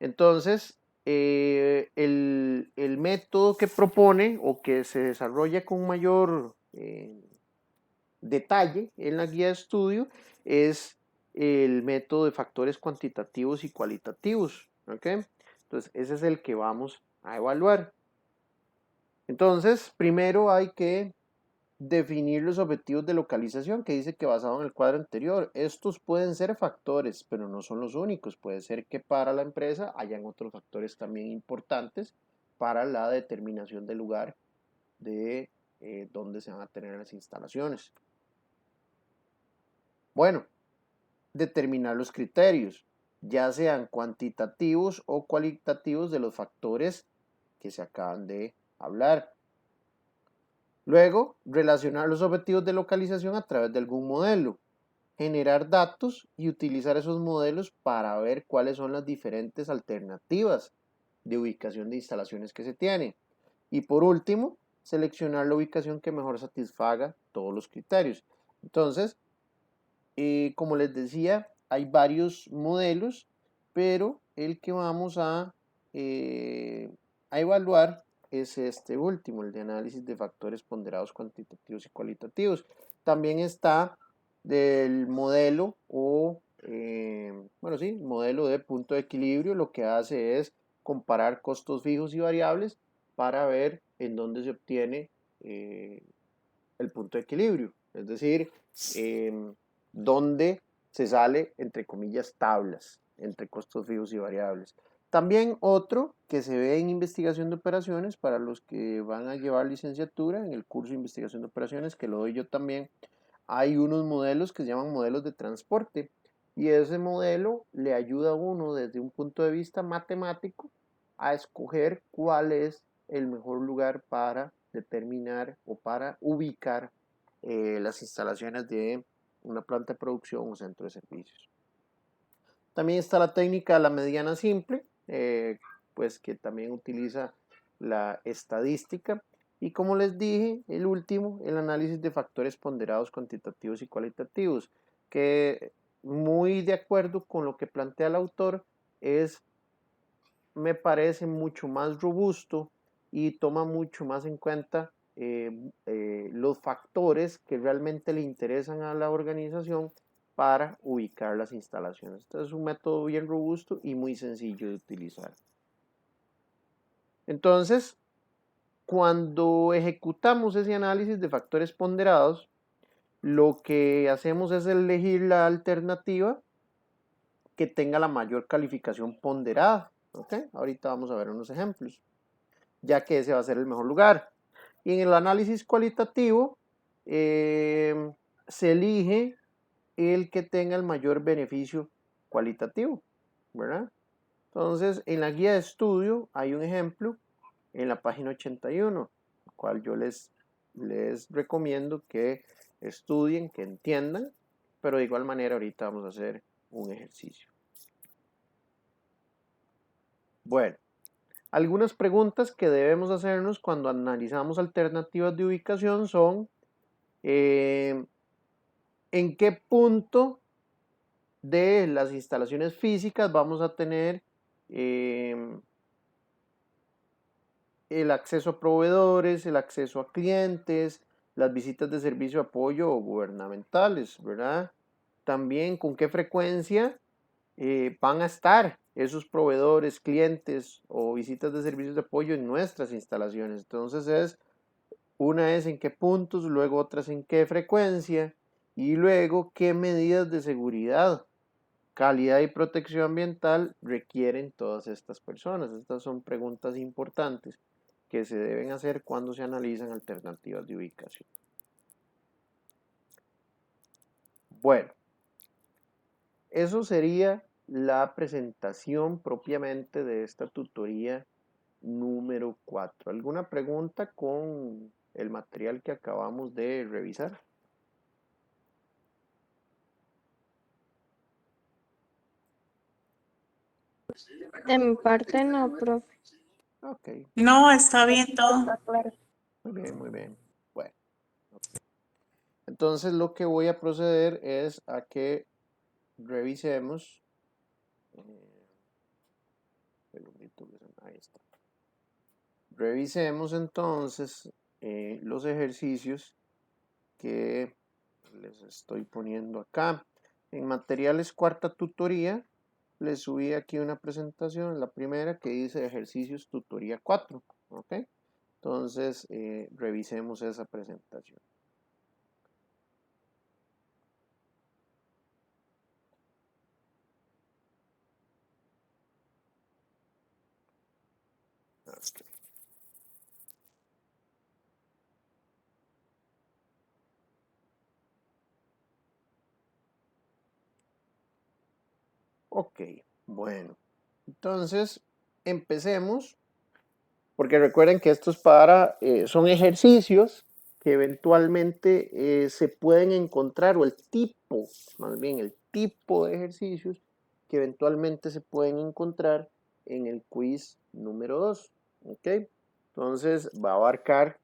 Entonces, el método que propone o que se desarrolla con mayor detalle en la guía de estudio es el método de factores cuantitativos y cualitativos. ¿Ok? Entonces, ese es el que vamos a evaluar. Entonces, primero hay que definir los objetivos de localización, que dice que basado en el cuadro anterior, estos pueden ser factores, pero no son los únicos. Puede ser que para la empresa hayan otros factores también importantes para la determinación del lugar de dónde se van a tener las instalaciones. Bueno, determinar los criterios, ya sean cuantitativos o cualitativos de los factores que se acaban de hablar. Luego, relacionar los objetivos de localización a través de algún modelo, generar datos y utilizar esos modelos para ver cuáles son las diferentes alternativas de ubicación de instalaciones que se tienen. Y por último, seleccionar la ubicación que mejor satisfaga todos los criterios. Entonces, como les decía, hay varios modelos, pero el que vamos a evaluar es este último, el de análisis de factores ponderados cuantitativos y cualitativos. También está del modelo bueno, sí, modelo de punto de equilibrio. Lo que hace es comparar costos fijos y variables para ver en dónde se obtiene el punto de equilibrio. Es decir, dónde se sale, entre comillas, tablas entre costos fijos y variables. También otro que se ve en investigación de operaciones para los que van a llevar licenciatura en el curso de investigación de operaciones, que lo doy yo también, hay unos modelos que se llaman modelos de transporte y ese modelo le ayuda a uno desde un punto de vista matemático a escoger cuál es el mejor lugar para determinar o para ubicar las instalaciones de una planta de producción o centro de servicios. También está la técnica de la mediana simple, pues que también utiliza la estadística. Y como les dije, el último, el análisis de factores ponderados cuantitativos y cualitativos, que muy de acuerdo con lo que plantea el autor, me parece mucho más robusto y toma mucho más en cuenta los factores que realmente le interesan a la organización para ubicar las instalaciones. Entonces es un método bien robusto y muy sencillo de utilizar. Entonces, cuando ejecutamos ese análisis de factores ponderados, lo que hacemos es elegir la alternativa que tenga la mayor calificación ponderada. ¿Okay? Ahorita vamos a ver unos ejemplos, ya que ese va a ser el mejor lugar. Y en el análisis cualitativo se elige el que tenga el mayor beneficio cualitativo, ¿verdad? Entonces, en la guía de estudio hay un ejemplo en la página 81, el cual yo les recomiendo que estudien, que entiendan, pero de igual manera ahorita vamos a hacer un ejercicio. Bueno, algunas preguntas que debemos hacernos cuando analizamos alternativas de ubicación son ¿en qué punto de las instalaciones físicas vamos a tener el acceso a proveedores, el acceso a clientes, las visitas de servicio de apoyo gubernamentales, ¿verdad? También con qué frecuencia van a estar esos proveedores, clientes o visitas de servicios de apoyo en nuestras instalaciones. Entonces una es en qué puntos, luego otras en qué frecuencia y luego qué medidas de seguridad, calidad y protección ambiental requieren todas estas personas. Estas son preguntas importantes que se deben hacer cuando se analizan alternativas de ubicación. Bueno, eso sería la presentación propiamente de esta tutoría número 4. ¿Alguna pregunta con el material que acabamos de revisar? De mi parte no, profe. Ok, No, está bien todo. Está claro. muy bien, muy bien. Bueno, okay. Entonces lo que voy a proceder es a que revisemos. Ahí está. Revisemos entonces los ejercicios que les estoy poniendo acá. En materiales cuarta tutoría, les subí aquí una presentación, la primera que dice ejercicios tutoría 4. ¿Ok? Entonces, revisemos esa presentación. Ok, bueno, entonces empecemos, porque recuerden que estos son ejercicios que eventualmente se pueden encontrar, o más bien el tipo de ejercicios que eventualmente se pueden encontrar en el quiz número 2, ¿ok? Entonces va a abarcar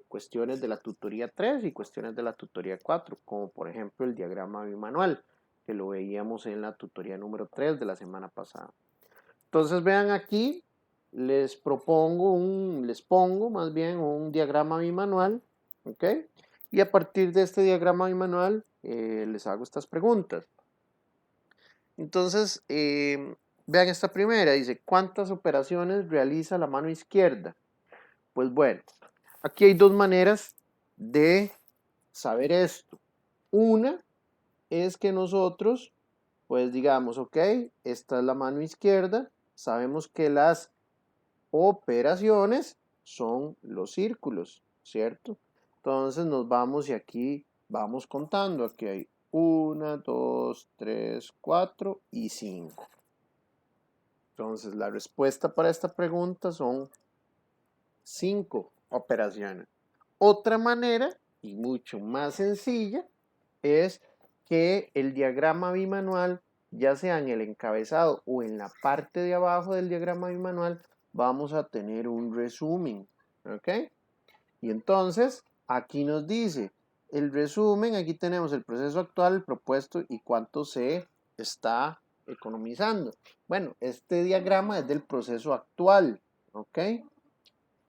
cuestiones de la tutoría 3 y cuestiones de la tutoría 4, como por ejemplo el diagrama bimanual, que lo veíamos en la tutoría número 3 de la semana pasada. Entonces vean aquí, les pongo más bien un diagrama bimanual, ¿ok? Y a partir de este diagrama bimanual les hago estas preguntas. Entonces, vean esta primera, dice, ¿cuántas operaciones realiza la mano izquierda? Pues bueno, aquí hay dos maneras de saber esto. Una es que nosotros, pues digamos, ok, esta es la mano izquierda, sabemos que las operaciones son los círculos, ¿cierto? Entonces nos vamos y aquí vamos contando. Aquí hay 1, 2, 3, 4 y 5. Entonces la respuesta para esta pregunta son 5 operaciones. Otra manera, y mucho más sencilla, es que el diagrama bimanual, ya sea en el encabezado o en la parte de abajo del diagrama bimanual, vamos a tener un resumen, ¿ok? Y entonces, aquí nos dice el resumen, aquí tenemos el proceso actual, el propuesto y cuánto se está economizando. Bueno, este diagrama es del proceso actual, ¿ok?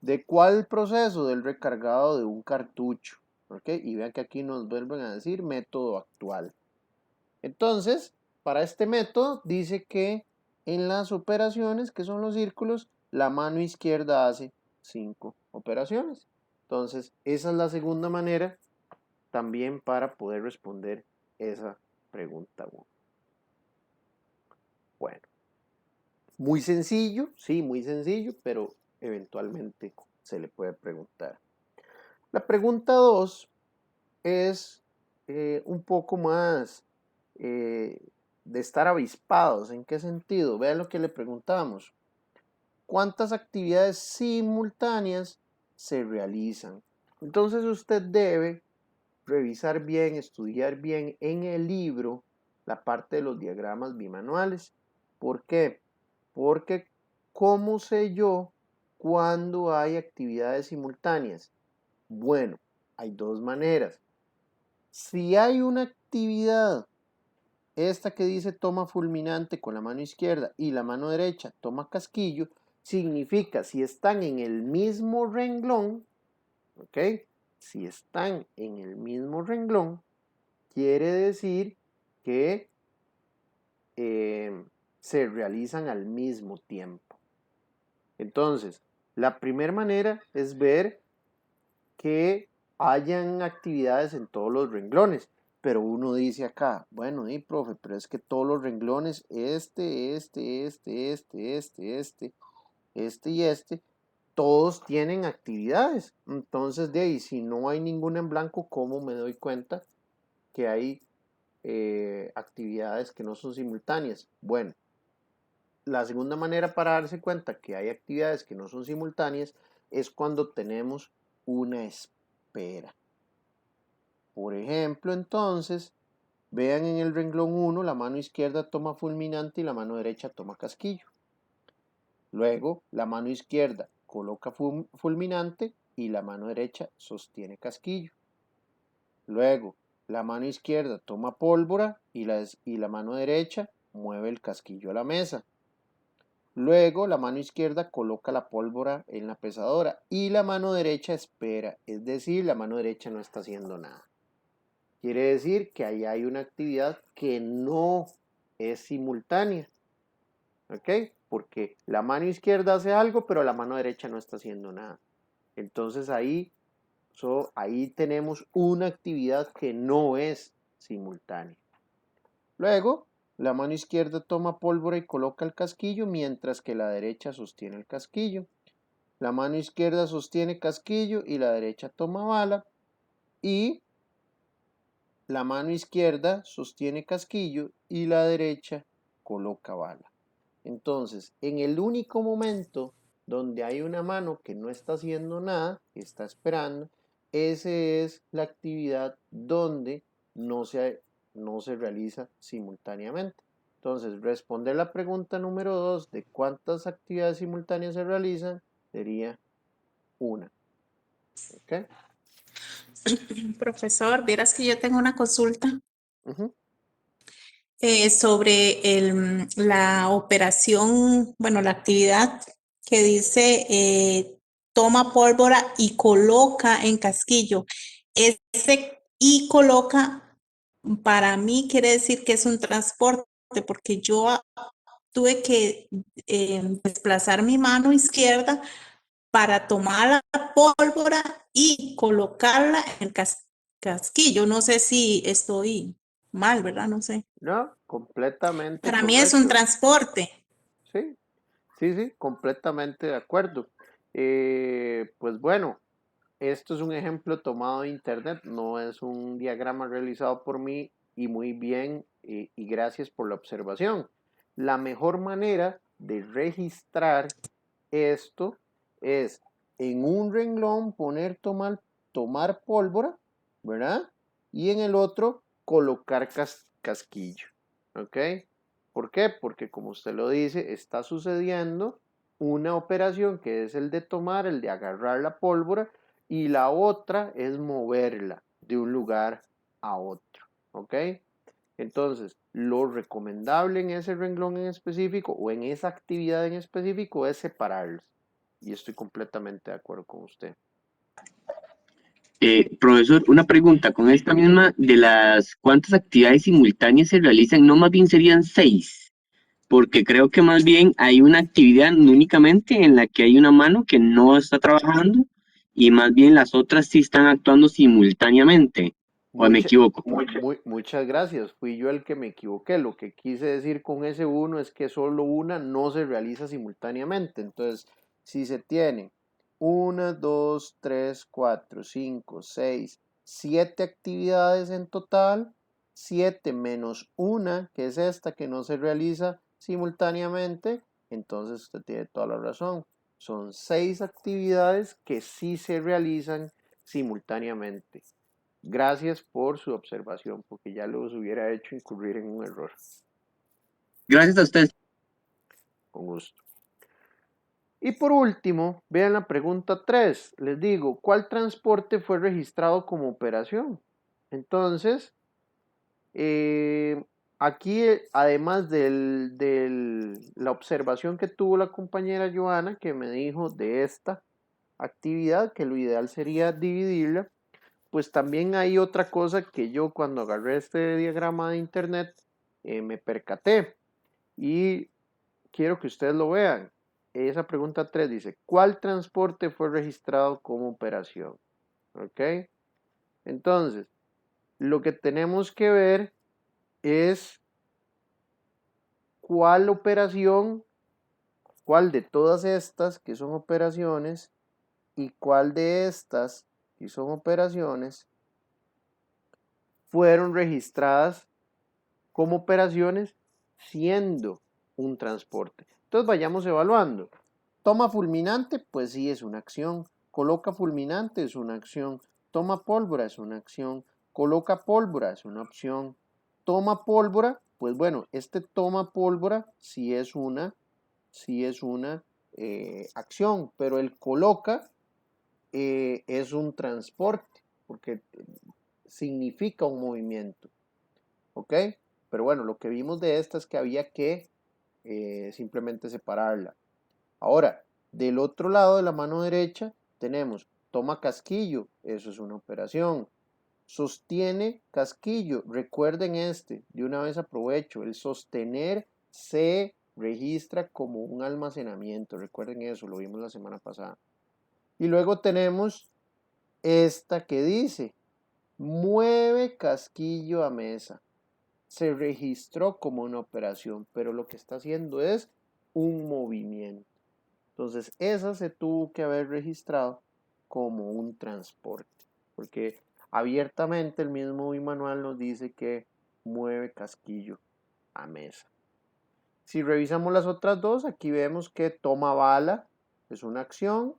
¿De cuál proceso? Del recargado de un cartucho, ¿ok? Y vean que aquí nos vuelven a decir método actual. Entonces, para este método dice que en las operaciones, que son los círculos, la mano izquierda hace 5 operaciones. Entonces, esa es la segunda manera también para poder responder esa pregunta 1. Bueno, muy sencillo, sí, muy sencillo, pero eventualmente se le puede preguntar. La pregunta 2 es un poco más de estar avispados. ¿En qué sentido? Vean lo que le preguntamos. ¿Cuántas actividades simultáneas se realizan? Entonces usted debe revisar bien, estudiar bien en el libro la parte de los diagramas bimanuales. ¿Por qué? Porque ¿cómo sé yo cuándo hay actividades simultáneas? Bueno, hay dos maneras. Si hay una actividad, esta que dice toma fulminante con la mano izquierda y la mano derecha toma casquillo, significa si están en el mismo renglón, ¿ok? Si están en el mismo renglón, quiere decir que se realizan al mismo tiempo. Entonces, la primera manera es ver que hayan actividades en todos los renglones. Pero uno dice acá, bueno, profe, pero es que todos los renglones, y todos tienen actividades. Entonces, de ahí, si no hay ninguna en blanco, ¿cómo me doy cuenta que hay actividades que no son simultáneas? Bueno, la segunda manera para darse cuenta que hay actividades que no son simultáneas es cuando tenemos una espera. Por ejemplo, entonces, vean en el renglón 1, la mano izquierda toma fulminante y la mano derecha toma casquillo. Luego, la mano izquierda coloca fulminante y la mano derecha sostiene casquillo. Luego, la mano izquierda toma pólvora y la mano derecha mueve el casquillo a la mesa. Luego, la mano izquierda coloca la pólvora en la pesadora y la mano derecha espera, es decir, la mano derecha no está haciendo nada. Quiere decir que ahí hay una actividad que no es simultánea, ¿ok? Porque la mano izquierda hace algo, pero la mano derecha no está haciendo nada. Entonces ahí tenemos una actividad que no es simultánea. Luego, la mano izquierda toma pólvora y coloca el casquillo, mientras que la derecha sostiene el casquillo. La mano izquierda sostiene casquillo y la derecha toma bala. Y la mano izquierda sostiene casquillo y la derecha coloca bala. Entonces, en el único momento donde hay una mano que no está haciendo nada, que está esperando, esa es la actividad donde no se realiza simultáneamente. Entonces, responder la pregunta número 2 de cuántas actividades simultáneas se realizan sería una. ¿Ok? Profesor, vieras que yo tengo una consulta Ujú. sobre la operación, bueno, la actividad que dice toma pólvora y coloca en casquillo. Ese y coloca, para mí quiere decir que es un transporte, porque yo tuve que desplazar mi mano izquierda para tomar la pólvora y colocarla en el casquillo. No sé si estoy mal, ¿verdad? No sé. No, completamente Para mí es un correcto. transporte. Sí, sí, completamente de acuerdo. Pues bueno, esto es un ejemplo tomado de internet, no es un diagrama realizado por mí y muy bien y gracias por la observación. La mejor manera de registrar esto es en un renglón poner tomar pólvora, ¿verdad? Y en el otro colocar casquillo, ¿ok? ¿Por qué? Porque como usted lo dice, está sucediendo una operación que es el de tomar, el de agarrar la pólvora, y la otra es moverla de un lugar a otro, ¿ok? Entonces, lo recomendable en ese renglón en específico o en esa actividad en específico es separarlos. Y estoy completamente de acuerdo con usted. Profesor, una pregunta, con esta misma de las cuántas actividades simultáneas se realizan, no más bien serían 6, porque creo que más bien hay una actividad únicamente en la que hay una mano que no está trabajando y más bien las otras sí están actuando simultáneamente, o me Mucha, equivoco. muchas gracias. Fui yo el que me equivoqué. Lo que quise decir con ese uno es que solo una no se realiza simultáneamente. Entonces, si se tiene 1, 2, 3, 4, 5, 6, 7 actividades en total, 7 menos una, que es esta que no se realiza simultáneamente, entonces usted tiene toda la razón. Son 6 actividades que sí se realizan simultáneamente. Gracias por su observación, porque ya los hubiera hecho incurrir en un error. Gracias a usted. Con gusto. Y por último, vean la pregunta 3. Les digo, ¿cuál transporte fue registrado como operación? Entonces, aquí, además de la observación que tuvo la compañera Joana, que me dijo de esta actividad, que lo ideal sería dividirla, pues también hay otra cosa que yo cuando agarré este diagrama de internet me percaté y quiero que ustedes lo vean. Esa pregunta 3 dice, ¿cuál transporte fue registrado como operación? ¿Ok? Entonces, lo que tenemos que ver es cuál operación, cuál de todas estas que son operaciones y cuál de estas que son operaciones fueron registradas como operaciones siendo un transporte. Entonces vayamos evaluando. Toma fulminante, pues sí es una acción. Coloca fulminante es una acción. Toma pólvora es una acción. Coloca pólvora es una opción. Toma pólvora, pues bueno, este toma pólvora sí es una acción, pero el coloca es un transporte, porque significa un movimiento. ¿Ok? Pero bueno, lo que vimos de esta es que había que simplemente separarla. Ahora, del otro lado de la mano derecha tenemos toma casquillo, eso es una operación. Sostiene casquillo, recuerden de una vez aprovecho, el sostener se registra como un almacenamiento, recuerden eso, lo vimos la semana pasada. Y luego tenemos esta que dice, mueve casquillo a mesa. Se registró como una operación, pero lo que está haciendo es un movimiento. Entonces, esa se tuvo que haber registrado como un transporte, porque abiertamente el mismo manual nos dice que mueve casquillo a mesa. Si revisamos las otras dos, aquí vemos que toma bala es una acción,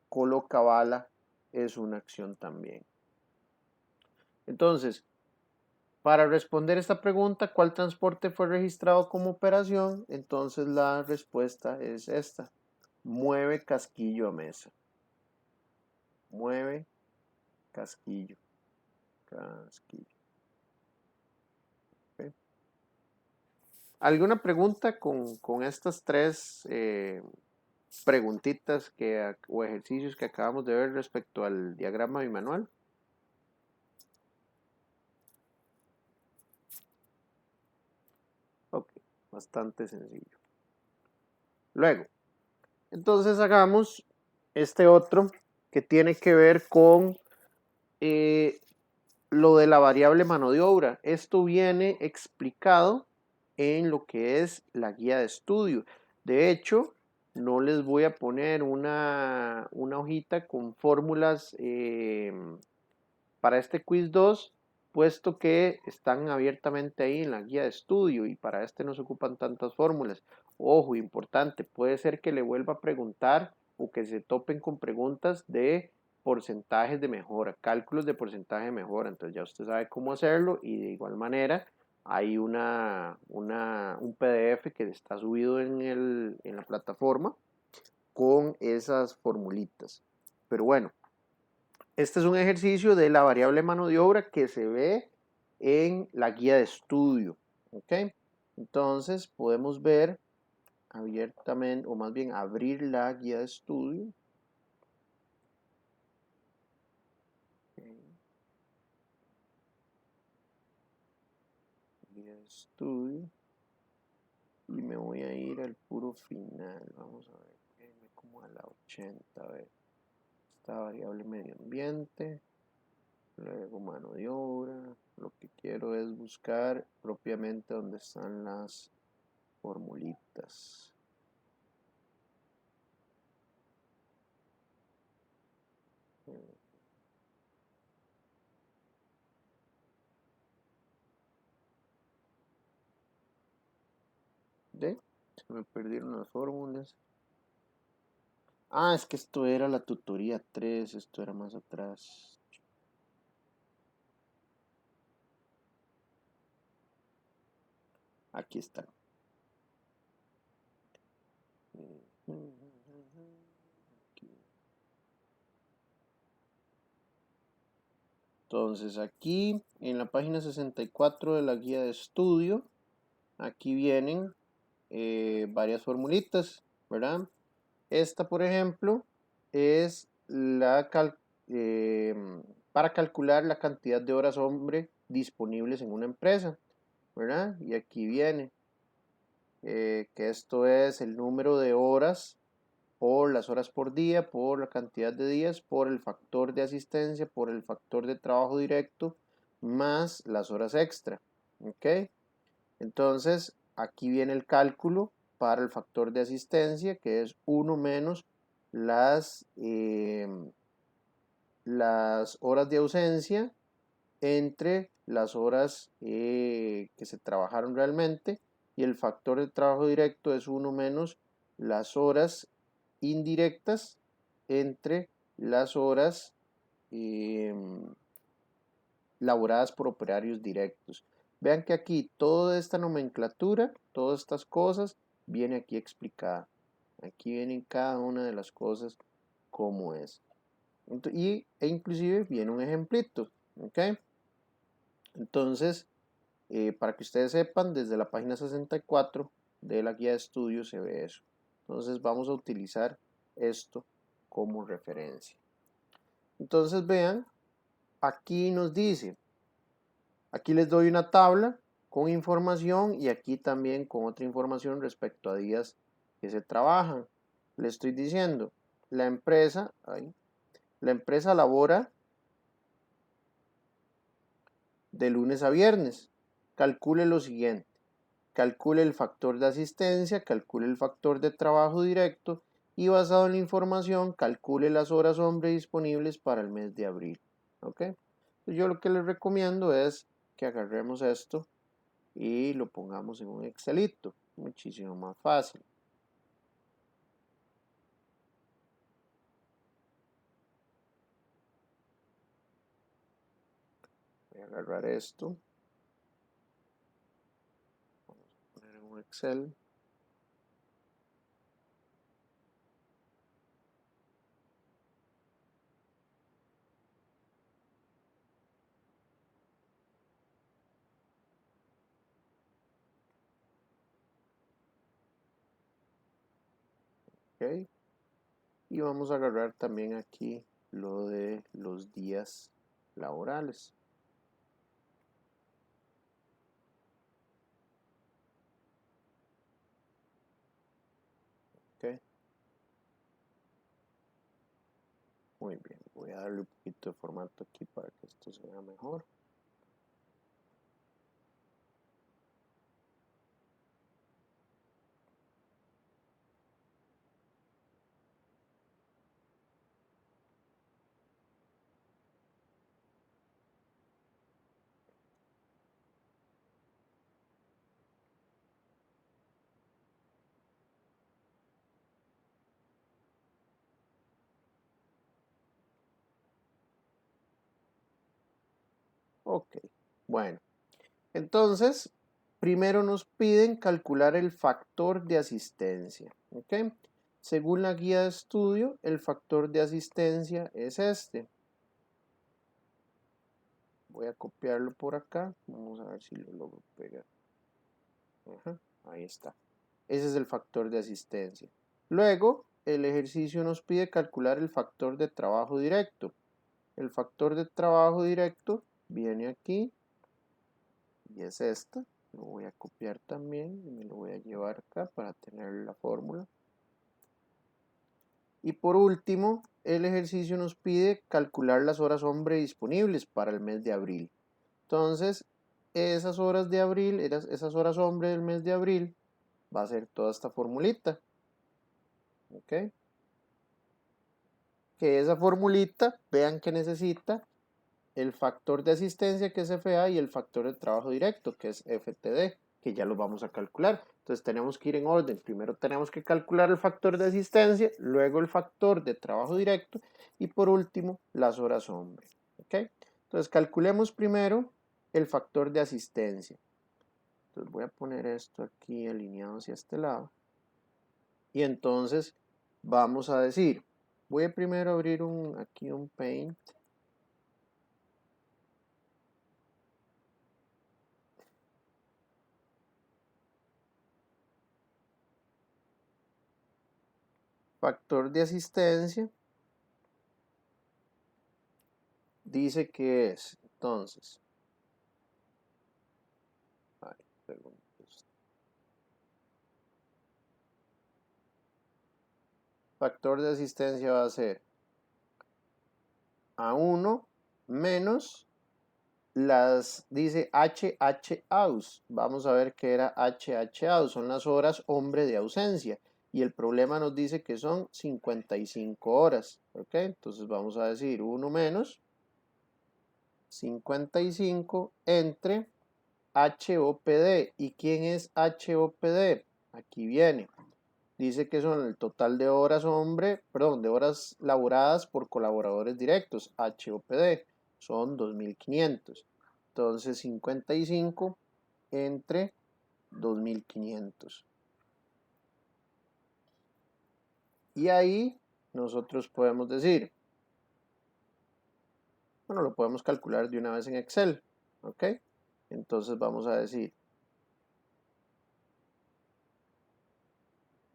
coloca bala es una acción también. Entonces, para responder esta pregunta, ¿cuál transporte fue registrado como operación? Entonces la respuesta es esta. Mueve casquillo a mesa. Mueve casquillo. Casquillo. ¿Okay? ¿Alguna pregunta con estas tres preguntitas o ejercicios que acabamos de ver respecto al diagrama bimanual? Ok, bastante sencillo. Luego, entonces hagamos este otro que tiene que ver con lo de la variable mano de obra. Esto viene explicado en lo que es la guía de estudio. De hecho, no les voy a poner una hojita con fórmulas para este quiz 2, puesto que están abiertamente ahí en la guía de estudio y para este no se ocupan tantas fórmulas. Ojo, importante, puede ser que le vuelva a preguntar o que se topen con preguntas de porcentajes de mejora, cálculos de porcentaje de mejora. Entonces ya usted sabe cómo hacerlo y de igual manera hay un PDF que está subido en la plataforma con esas formulitas. Pero bueno, este es un ejercicio de la variable mano de obra que se ve en la guía de estudio. ¿Ok? Entonces podemos ver abiertamente, o más bien abrir la guía de estudio. Guía de estudio. Y me voy a ir al puro final. Vamos a ver, como a la 80. A ver, esta variable medio ambiente. Luego mano de obra. Lo que quiero es buscar propiamente donde están las formulitas. Se me perdieron las fórmulas. Ah, es que esto era la tutoría 3, esto era más atrás. Aquí está. Entonces aquí en la página 64 de la guía de estudio, aquí vienen varias formulitas, ¿verdad? Esta, por ejemplo, es para calcular la cantidad de horas hombre disponibles en una empresa, ¿verdad? Y aquí viene que esto es el número de horas por las horas por día, por la cantidad de días, por el factor de asistencia, por el factor de trabajo directo, más las horas extra. ¿Ok? Entonces, aquí viene el cálculo para el factor de asistencia, que es 1 menos las horas de ausencia entre las horas que se trabajaron realmente, y el factor de trabajo directo es 1 menos las horas indirectas entre las horas laboradas por operarios directos. Vean que aquí toda esta nomenclatura, todas estas cosas, viene aquí explicada. Aquí vienen cada una de las cosas como es. E inclusive viene un ejemplito. ¿Ok? Entonces, para que ustedes sepan, desde la página 64 de la guía de estudio se ve eso. Entonces vamos a utilizar esto como referencia. Entonces vean, aquí nos dice, aquí les doy una tabla con información y aquí también con otra información respecto a días que se trabajan. Le estoy diciendo, la empresa labora de lunes a viernes. Calcule lo siguiente. Calcule el factor de asistencia, calcule el factor de trabajo directo y basado en la información calcule las horas hombre disponibles para el mes de abril. ¿Ok? Entonces yo lo que les recomiendo es que agarremos esto y lo pongamos en un Excelito, muchísimo más fácil. Voy a agarrar esto, vamos a poner en un Excel. ¿Ok? Y vamos a agarrar también aquí lo de los días laborales. ¿Ok? Muy bien, voy a darle un poquito de formato aquí para que esto se vea mejor. Ok, bueno, entonces primero nos piden calcular el factor de asistencia. ¿Ok? Según la guía de estudio, el factor de asistencia es este. Voy a copiarlo por acá. Vamos a ver si lo logro pegar. Ajá, ahí está. Ese es el factor de asistencia. Luego, el ejercicio nos pide calcular el factor de trabajo directo. El factor de trabajo directo viene aquí y es este. Lo voy a copiar también y me lo voy a llevar acá para tener la fórmula. Y por último, el ejercicio nos pide calcular las horas hombre disponibles para el mes de abril. Entonces, esas horas de abril, esas horas hombre del mes de abril, va a ser toda esta formulita. ¿Ok? Que esa formulita, vean que necesita el factor de asistencia, que es FA, y el factor de trabajo directo, que es FTD, que ya lo vamos a calcular. Entonces tenemos que ir en orden. Primero tenemos que calcular el factor de asistencia, luego el factor de trabajo directo y por último las horas hombre. ¿Ok? Entonces calculemos primero el factor de asistencia. Entonces voy a poner esto aquí alineado hacia este lado. Y entonces vamos a decir, voy a primero abrir aquí un Paint. Factor de asistencia dice que es, entonces, factor de asistencia va a ser A1 menos dice HH-AUS. Vamos a ver qué era HH-AUS, son las horas hombre de ausencia. Y el problema nos dice que son 55 horas. ¿Ok? Entonces vamos a decir 1 menos 55 entre HOPD. ¿Y quién es HOPD? Aquí viene. Dice que son el total de horas de horas laboradas por colaboradores directos, HOPD, son 2500. Entonces 55 entre 2500. Y ahí nosotros podemos decir, bueno, lo podemos calcular de una vez en Excel, ¿ok? Entonces vamos a decir,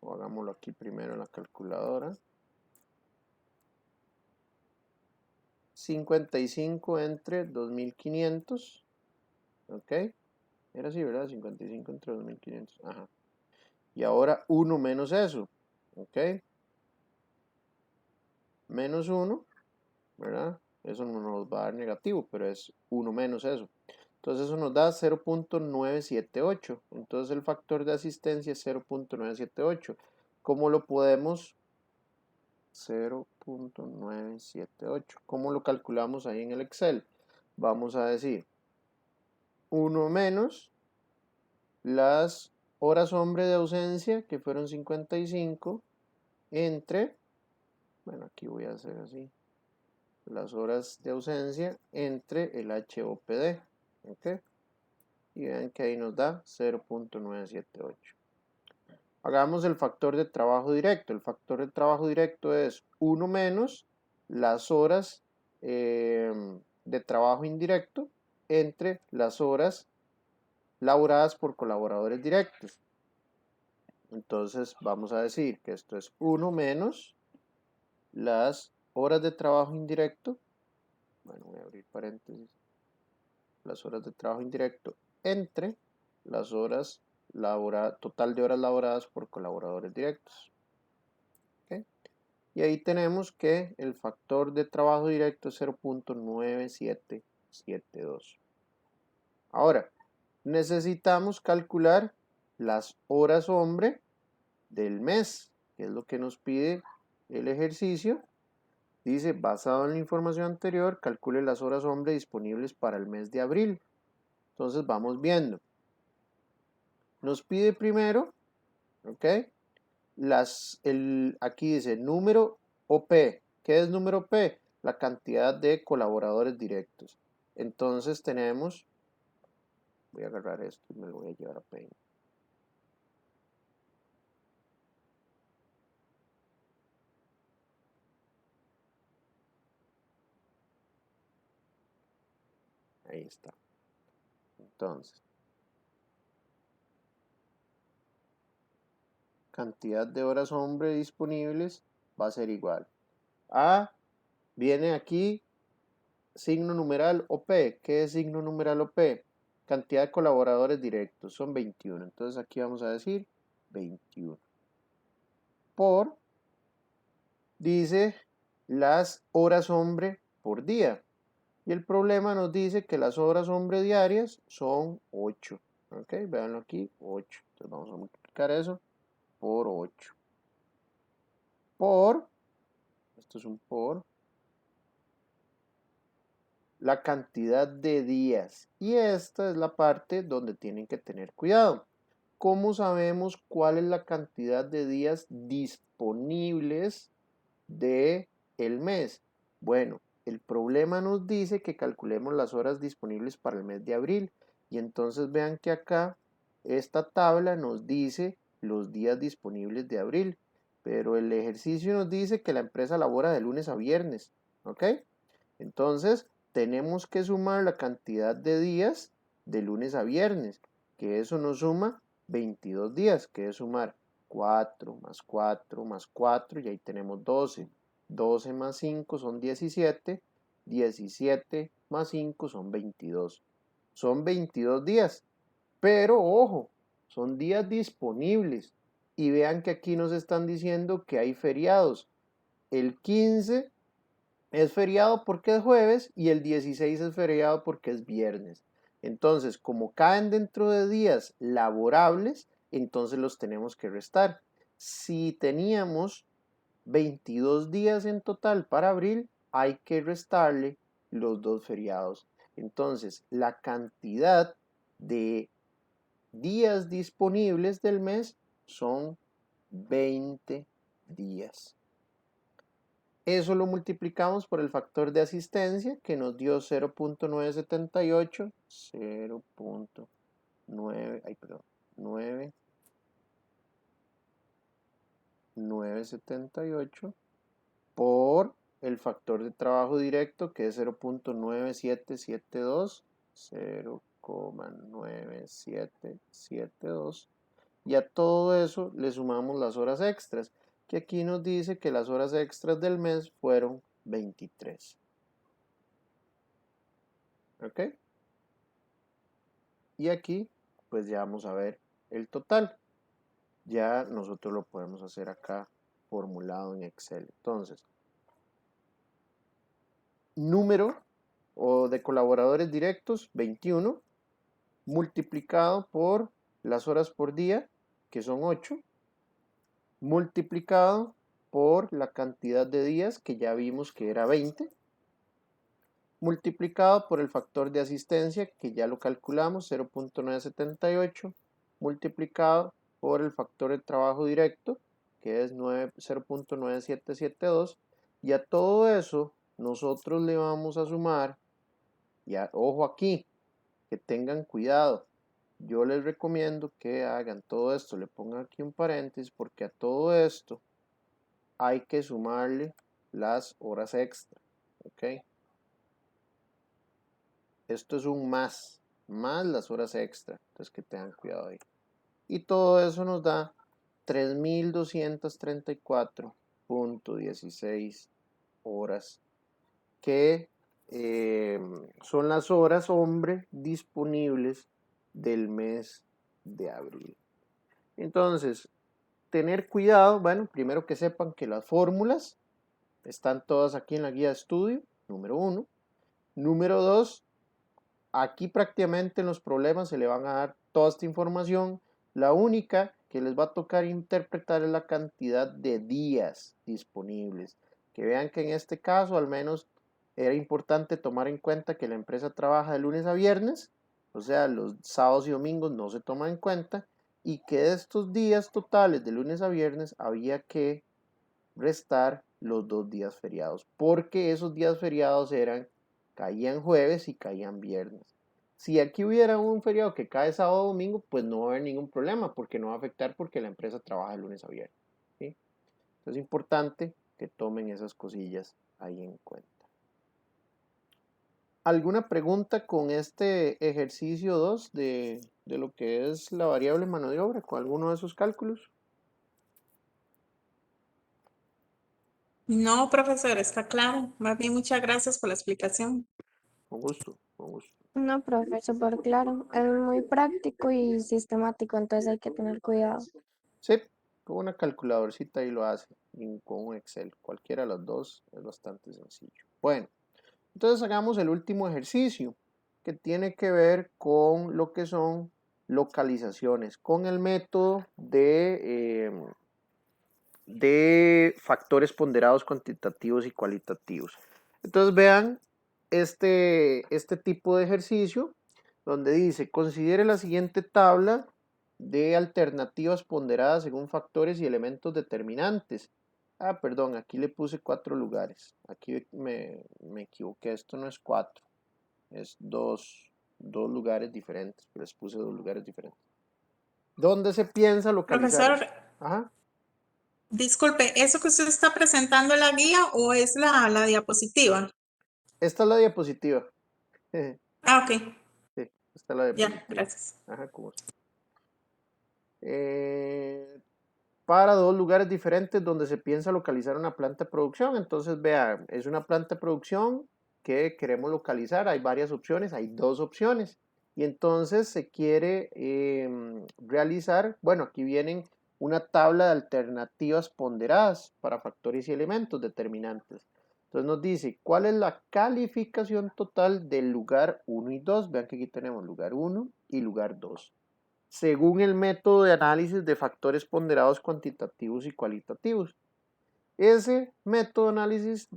o hagámoslo aquí primero en la calculadora. 55 entre 2500, ¿ok? Era así, ¿verdad? 55 entre 2500, ajá. Y ahora 1 menos eso, ¿ok? Menos 1, ¿verdad? Eso no nos va a dar negativo, pero es 1 menos eso. Entonces eso nos da 0.978. Entonces el factor de asistencia es 0.978. ¿Cómo lo podemos 0.978. ¿Cómo lo calculamos ahí en el Excel? Vamos a decir 1 menos las horas hombre de ausencia, que fueron 55, entre, bueno, aquí voy a hacer así, las horas de ausencia entre el HOPD, ¿ok? Y vean que ahí nos da 0.978. Hagamos el factor de trabajo directo. El factor de trabajo directo es 1 menos las horas de trabajo indirecto entre las horas laboradas por colaboradores directos. Entonces vamos a decir que esto es 1 menos las horas de trabajo indirecto. Bueno, voy a abrir paréntesis. Las horas de trabajo indirecto entre las horas total de horas laboradas por colaboradores directos. ¿Okay? Y ahí tenemos que el factor de trabajo directo es 0.9772. Ahora, necesitamos calcular las horas hombre del mes, que es lo que nos pide el ejercicio. Dice, basado en la información anterior, calcule las horas hombre disponibles para el mes de abril. Entonces vamos viendo. Nos pide primero, ¿ok? Aquí dice número OP. ¿Qué es número OP? La cantidad de colaboradores directos. Entonces tenemos, voy a agarrar esto y me lo voy a llevar a Paint. Ahí está. Entonces, cantidad de horas hombre disponibles va a ser igual a, viene aquí signo numeral OP. ¿Qué es signo numeral OP? Cantidad de colaboradores directos, son 21. Entonces aquí vamos a decir 21. Por, dice, las horas hombre por día. Y el problema nos dice que las horas hombre diarias son 8. ¿Ok? Véanlo aquí, 8. Entonces vamos a multiplicar eso por 8. Por, esto es un por, la cantidad de días. Y esta es la parte donde tienen que tener cuidado. ¿Cómo sabemos cuál es la cantidad de días disponibles de el mes? Bueno, el problema nos dice que calculemos las horas disponibles para el mes de abril. Y entonces vean que acá esta tabla nos dice los días disponibles de abril. Pero el ejercicio nos dice que la empresa labora de lunes a viernes. ¿Ok? Entonces tenemos que sumar la cantidad de días de lunes a viernes, que eso nos suma 22 días, que es sumar 4 más 4 más 4, y ahí tenemos 12. 12 más 5 son 17, 17 más 5 son 22. Son 22 días, pero ojo, son días disponibles. Y vean que aquí nos están diciendo que hay feriados. El 15 es feriado porque es jueves y el 16 es feriado porque es viernes. Entonces, como caen dentro de días laborables, entonces los tenemos que restar. Si teníamos 22 días en total para abril, hay que restarle los 2 feriados. Entonces, la cantidad de días disponibles del mes son 20 días. Eso lo multiplicamos por el factor de asistencia que nos dio 0.978, 978 por el factor de trabajo directo que es 0.9772, 0.9772, y a todo eso le sumamos las horas extras, que aquí nos dice que las horas extras del mes fueron 23. ¿Ok? Y aquí pues ya vamos a ver el total. Ya nosotros lo podemos hacer acá formulado en Excel. Entonces, número de colaboradores directos, 21, multiplicado por las horas por día, que son 8, multiplicado por la cantidad de días que ya vimos que era 20, multiplicado por el factor de asistencia que ya lo calculamos, 0.978, multiplicado por el factor de trabajo directo, que es 0.9772, y a todo eso nosotros le vamos a sumar, y ojo aquí, que tengan cuidado, yo les recomiendo que hagan todo esto, le pongan aquí un paréntesis, porque a todo esto hay que sumarle las horas extra, ¿ok? Esto es un más las horas extra, entonces que tengan cuidado ahí. Y todo eso nos da 3.234.16 horas, que son las horas hombre disponibles del mes de abril. Entonces, tener cuidado, bueno, primero que sepan que las fórmulas están todas aquí en la guía de estudio, número 1. Número 2, aquí prácticamente en los problemas se le van a dar toda esta información. La única que les va a tocar interpretar es la cantidad de días disponibles. Que vean que en este caso al menos era importante tomar en cuenta que la empresa trabaja de lunes a viernes, o sea, los sábados y domingos no se toman en cuenta, y que de estos días totales de lunes a viernes había que restar los 2 días feriados, porque esos días feriados caían jueves y caían viernes. Si aquí hubiera un feriado que cae sábado o domingo, pues no va a haber ningún problema, porque no va a afectar porque la empresa trabaja de lunes a viernes, ¿sí? Entonces es importante que tomen esas cosillas ahí en cuenta. ¿Alguna pregunta con este ejercicio 2 de lo que es la variable mano de obra, con alguno de esos cálculos? No, profesor, está claro. Más bien, muchas gracias por la explicación. Con gusto, con gusto. No, profe, súper claro. Es muy práctico y sistemático, entonces hay que tener cuidado. Sí, con una calculadorcita ahí lo hace, y con un Excel, cualquiera de las dos es bastante sencillo. Bueno, entonces hagamos el último ejercicio, que tiene que ver con lo que son localizaciones, con el método de factores ponderados cuantitativos y cualitativos. Entonces vean este tipo de ejercicio donde dice, considere la siguiente tabla de alternativas ponderadas según factores y elementos determinantes. Ah, perdón, aquí le puse 4 lugares. Aquí me equivoqué, esto no es 4, es dos lugares diferentes, pero les puse 2 lugares diferentes. ¿Dónde se piensa localizar? Profesor, Ajá. disculpe, ¿eso que usted está presentando en la guía o es la diapositiva? Esta es la diapositiva. Ah, ok, Sí, esta es la ya, diapositiva. gracias. Ajá, para 2 lugares diferentes donde se piensa localizar una planta de producción. Entonces, vea, es una planta de producción que queremos localizar. Hay varias opciones, hay 2 opciones. Y entonces se quiere realizar, bueno, aquí vienen una tabla de alternativas ponderadas para factores y elementos determinantes. Entonces nos dice, ¿cuál es la calificación total del lugar 1 y 2? Vean que aquí tenemos lugar 1 y lugar 2. Según el método de análisis de factores ponderados cuantitativos y cualitativos. Ese método de análisis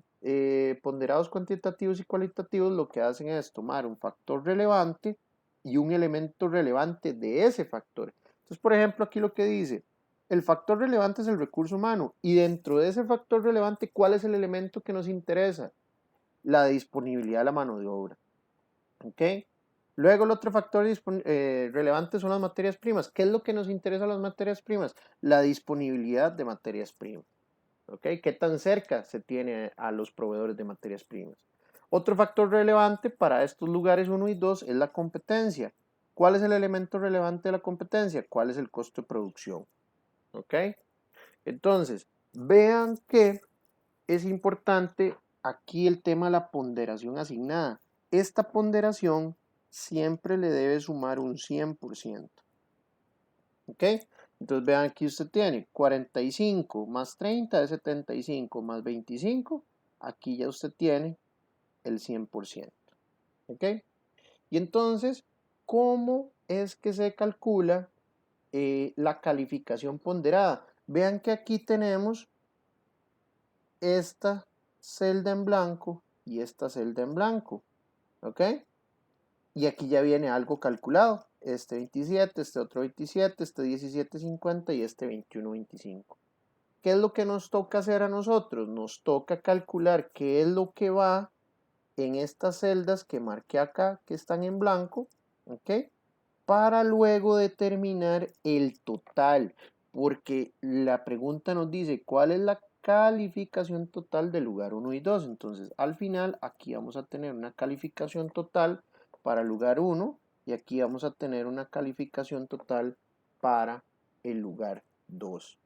ponderados cuantitativos y cualitativos lo que hacen es tomar un factor relevante y un elemento relevante de ese factor. Entonces, por ejemplo, aquí lo que dice, el factor relevante es el recurso humano y dentro de ese factor relevante, ¿cuál es el elemento que nos interesa? La disponibilidad de la mano de obra. ¿Ok? Luego el otro factor relevante son las materias primas. ¿Qué es lo que nos interesa a las materias primas? La disponibilidad de materias primas. ¿Ok? ¿Qué tan cerca se tiene a los proveedores de materias primas? Otro factor relevante para estos lugares 1 y 2 es la competencia. ¿Cuál es el elemento relevante de la competencia? ¿Cuál es el costo de producción? ¿Ok? Entonces, vean que es importante aquí el tema de la ponderación asignada. Esta ponderación siempre le debe sumar un 100%. ¿Ok? Entonces vean aquí usted tiene 45 más 30 es 75 más 25. Aquí ya usted tiene el 100%. ¿Ok? Y entonces, ¿cómo es que se calcula la calificación ponderada? Vean que aquí tenemos esta celda en blanco y esta celda en blanco, ¿ok? Y aquí ya viene algo calculado, este 27, este otro 27, este 17.50 y este 21.25. ¿Qué es lo que nos toca hacer a nosotros? Nos toca calcular qué es lo que va en estas celdas que marqué acá, que están en blanco, ¿ok? Para luego determinar el total, porque la pregunta nos dice cuál es la calificación total del lugar 1 y 2. Entonces, al final, aquí vamos a tener una calificación total para el lugar 1 y aquí vamos a tener una calificación total para el lugar 2.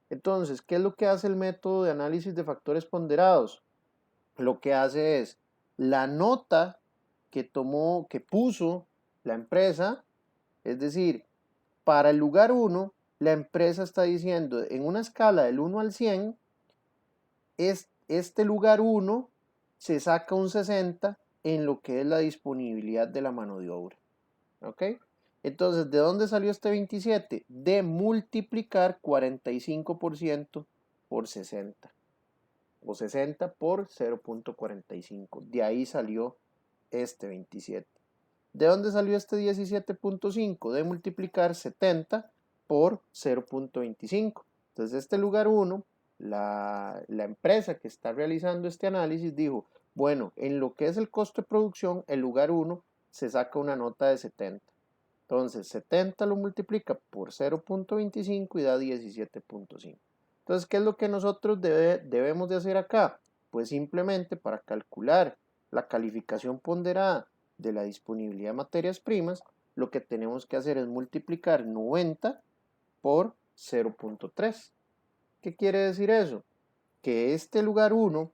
Entonces, ¿qué es lo que hace el método de análisis de factores ponderados? Lo que hace es la nota que puso la empresa, es decir, para el lugar 1, la empresa está diciendo en una escala del 1 al 100, este lugar 1 se saca un 60 en lo que es la disponibilidad de la mano de obra. ¿Ok? Entonces, ¿de dónde salió este 27? De multiplicar 45% por 60. O 60 por 0.45. De ahí salió este 27. ¿De dónde salió este 17.5? De multiplicar 70 por 0.25. Entonces, este lugar 1, la empresa que está realizando este análisis dijo, bueno, en lo que es el costo de producción, el lugar 1 se saca una nota de 70. Entonces, 70 lo multiplica por 0.25 y da 17.5. Entonces, ¿qué es lo que nosotros debemos de hacer acá? Pues simplemente para calcular la calificación ponderada de la disponibilidad de materias primas, lo que tenemos que hacer es multiplicar 90 por 0.3. ¿Qué quiere decir eso? Que este lugar 1,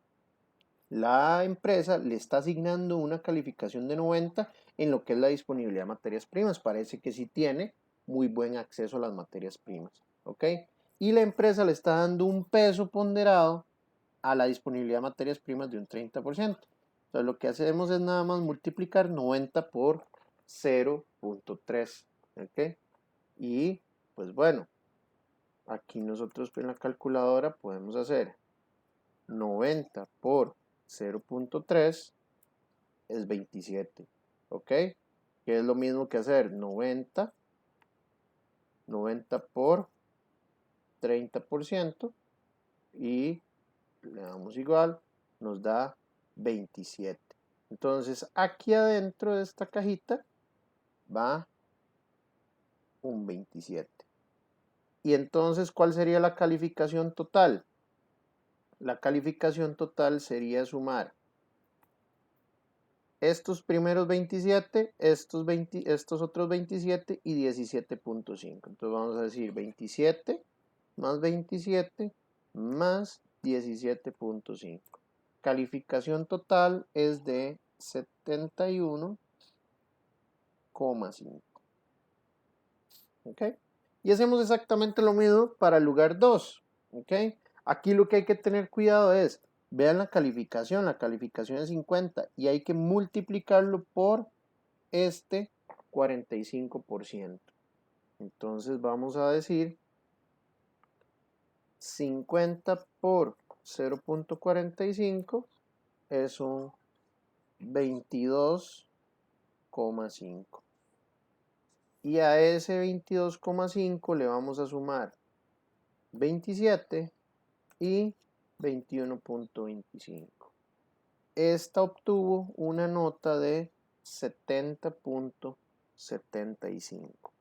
la empresa le está asignando una calificación de 90 en lo que es la disponibilidad de materias primas. Parece que sí tiene muy buen acceso a las materias primas, ¿ok? Y la empresa le está dando un peso ponderado a la disponibilidad de materias primas de un 30%. Entonces lo que hacemos es nada más multiplicar 90 por 0.3, ¿ok? Y pues bueno, aquí nosotros en la calculadora podemos hacer 90 por 0.3 es 27, ¿ok? Que es lo mismo que hacer 90 por 30% y le damos igual, nos da 27. Entonces aquí adentro de esta cajita va un 27. Y entonces, ¿cuál sería la calificación total? La calificación total sería sumar estos primeros 27, estos otros 27 y 17.5. Entonces vamos a decir 27 más 27 más 17.5. Calificación total es de 71,5. ¿Ok? Y hacemos exactamente lo mismo para el lugar 2. ¿Ok? Aquí lo que hay que tener cuidado es, vean la calificación es 50 y hay que multiplicarlo por este 45%. Entonces vamos a decir 50 por 0.45 es un 22,5. Y a ese 22,5 le vamos a sumar 27 y 21.25. Esta obtuvo una nota de 70.75.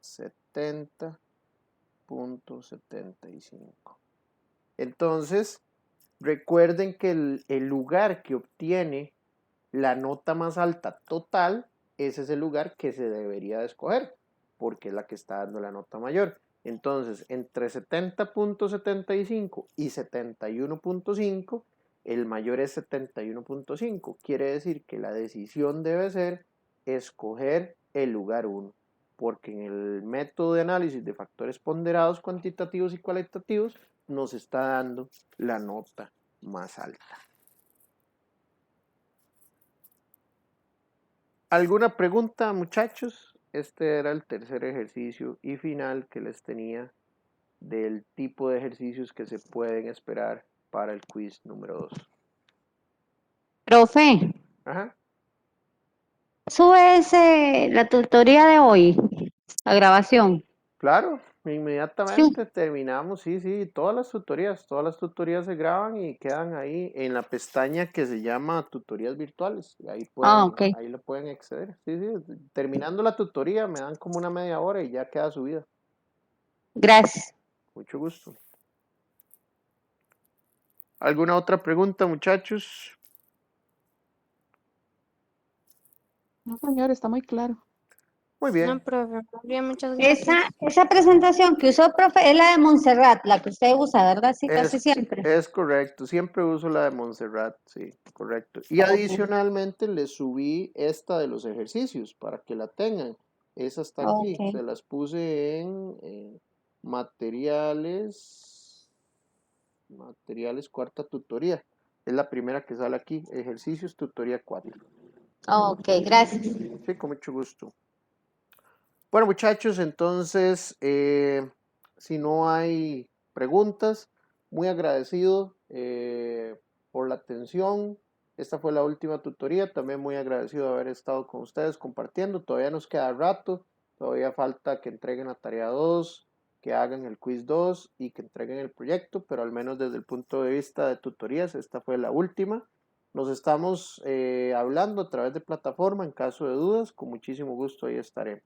70.75. Entonces, recuerden que el lugar que obtiene la nota más alta total, ese es el lugar que se debería de escoger, porque es la que está dando la nota mayor. Entonces, entre 70.75 y 71.5, el mayor es 71.5. Quiere decir que la decisión debe ser escoger el lugar 1, porque en el método de análisis de factores ponderados cuantitativos y cualitativos nos está dando la nota más alta. ¿Alguna pregunta, muchachos? Este era el tercer ejercicio y final que les tenía del tipo de ejercicios que se pueden esperar para el quiz número 2. Profe, Ajá. sube la tutoría de hoy, la grabación. Claro, Sí. inmediatamente terminamos, sí, todas las tutorías se graban y quedan ahí en la pestaña que se llama tutorías virtuales, y Ok. ahí lo pueden acceder, sí, terminando la tutoría me dan como una media hora y ya queda subida, Gracias. mucho gusto. ¿Alguna otra pregunta, muchachos? No, señor, está muy claro. Muy bien. No, profe, muy bien, muchas gracias. Esa presentación que usó, profe, es la de Montserrat, la que usted usa, ¿verdad? Sí, casi siempre. Es correcto, siempre uso la de Montserrat, sí, correcto. Y Ok. adicionalmente le subí esta de los ejercicios para que la tengan. Esa está aquí, Ok. se las puse en materiales, cuarta tutoría. Es la primera que sale aquí, ejercicios, tutoría 4. Ok, gracias. Sí, con mucho gusto. Bueno, muchachos, entonces, si no hay preguntas, muy agradecido por la atención. Esta fue la última tutoría. También muy agradecido de haber estado con ustedes compartiendo. Todavía nos queda rato. Todavía falta que entreguen la tarea 2, que hagan el quiz 2 y que entreguen el proyecto, pero al menos desde el punto de vista de tutorías, esta fue la última. Nos estamos hablando a través de plataforma en caso de dudas. Con muchísimo gusto ahí estaré.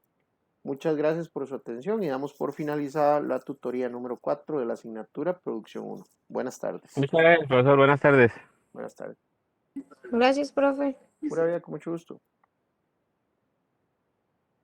Muchas gracias por su atención y damos por finalizada la tutoría número 4 de la asignatura Producción 1. Buenas tardes. Muchas gracias, profesor. Buenas tardes. Buenas tardes. Gracias, profe. Pura vida, con mucho gusto.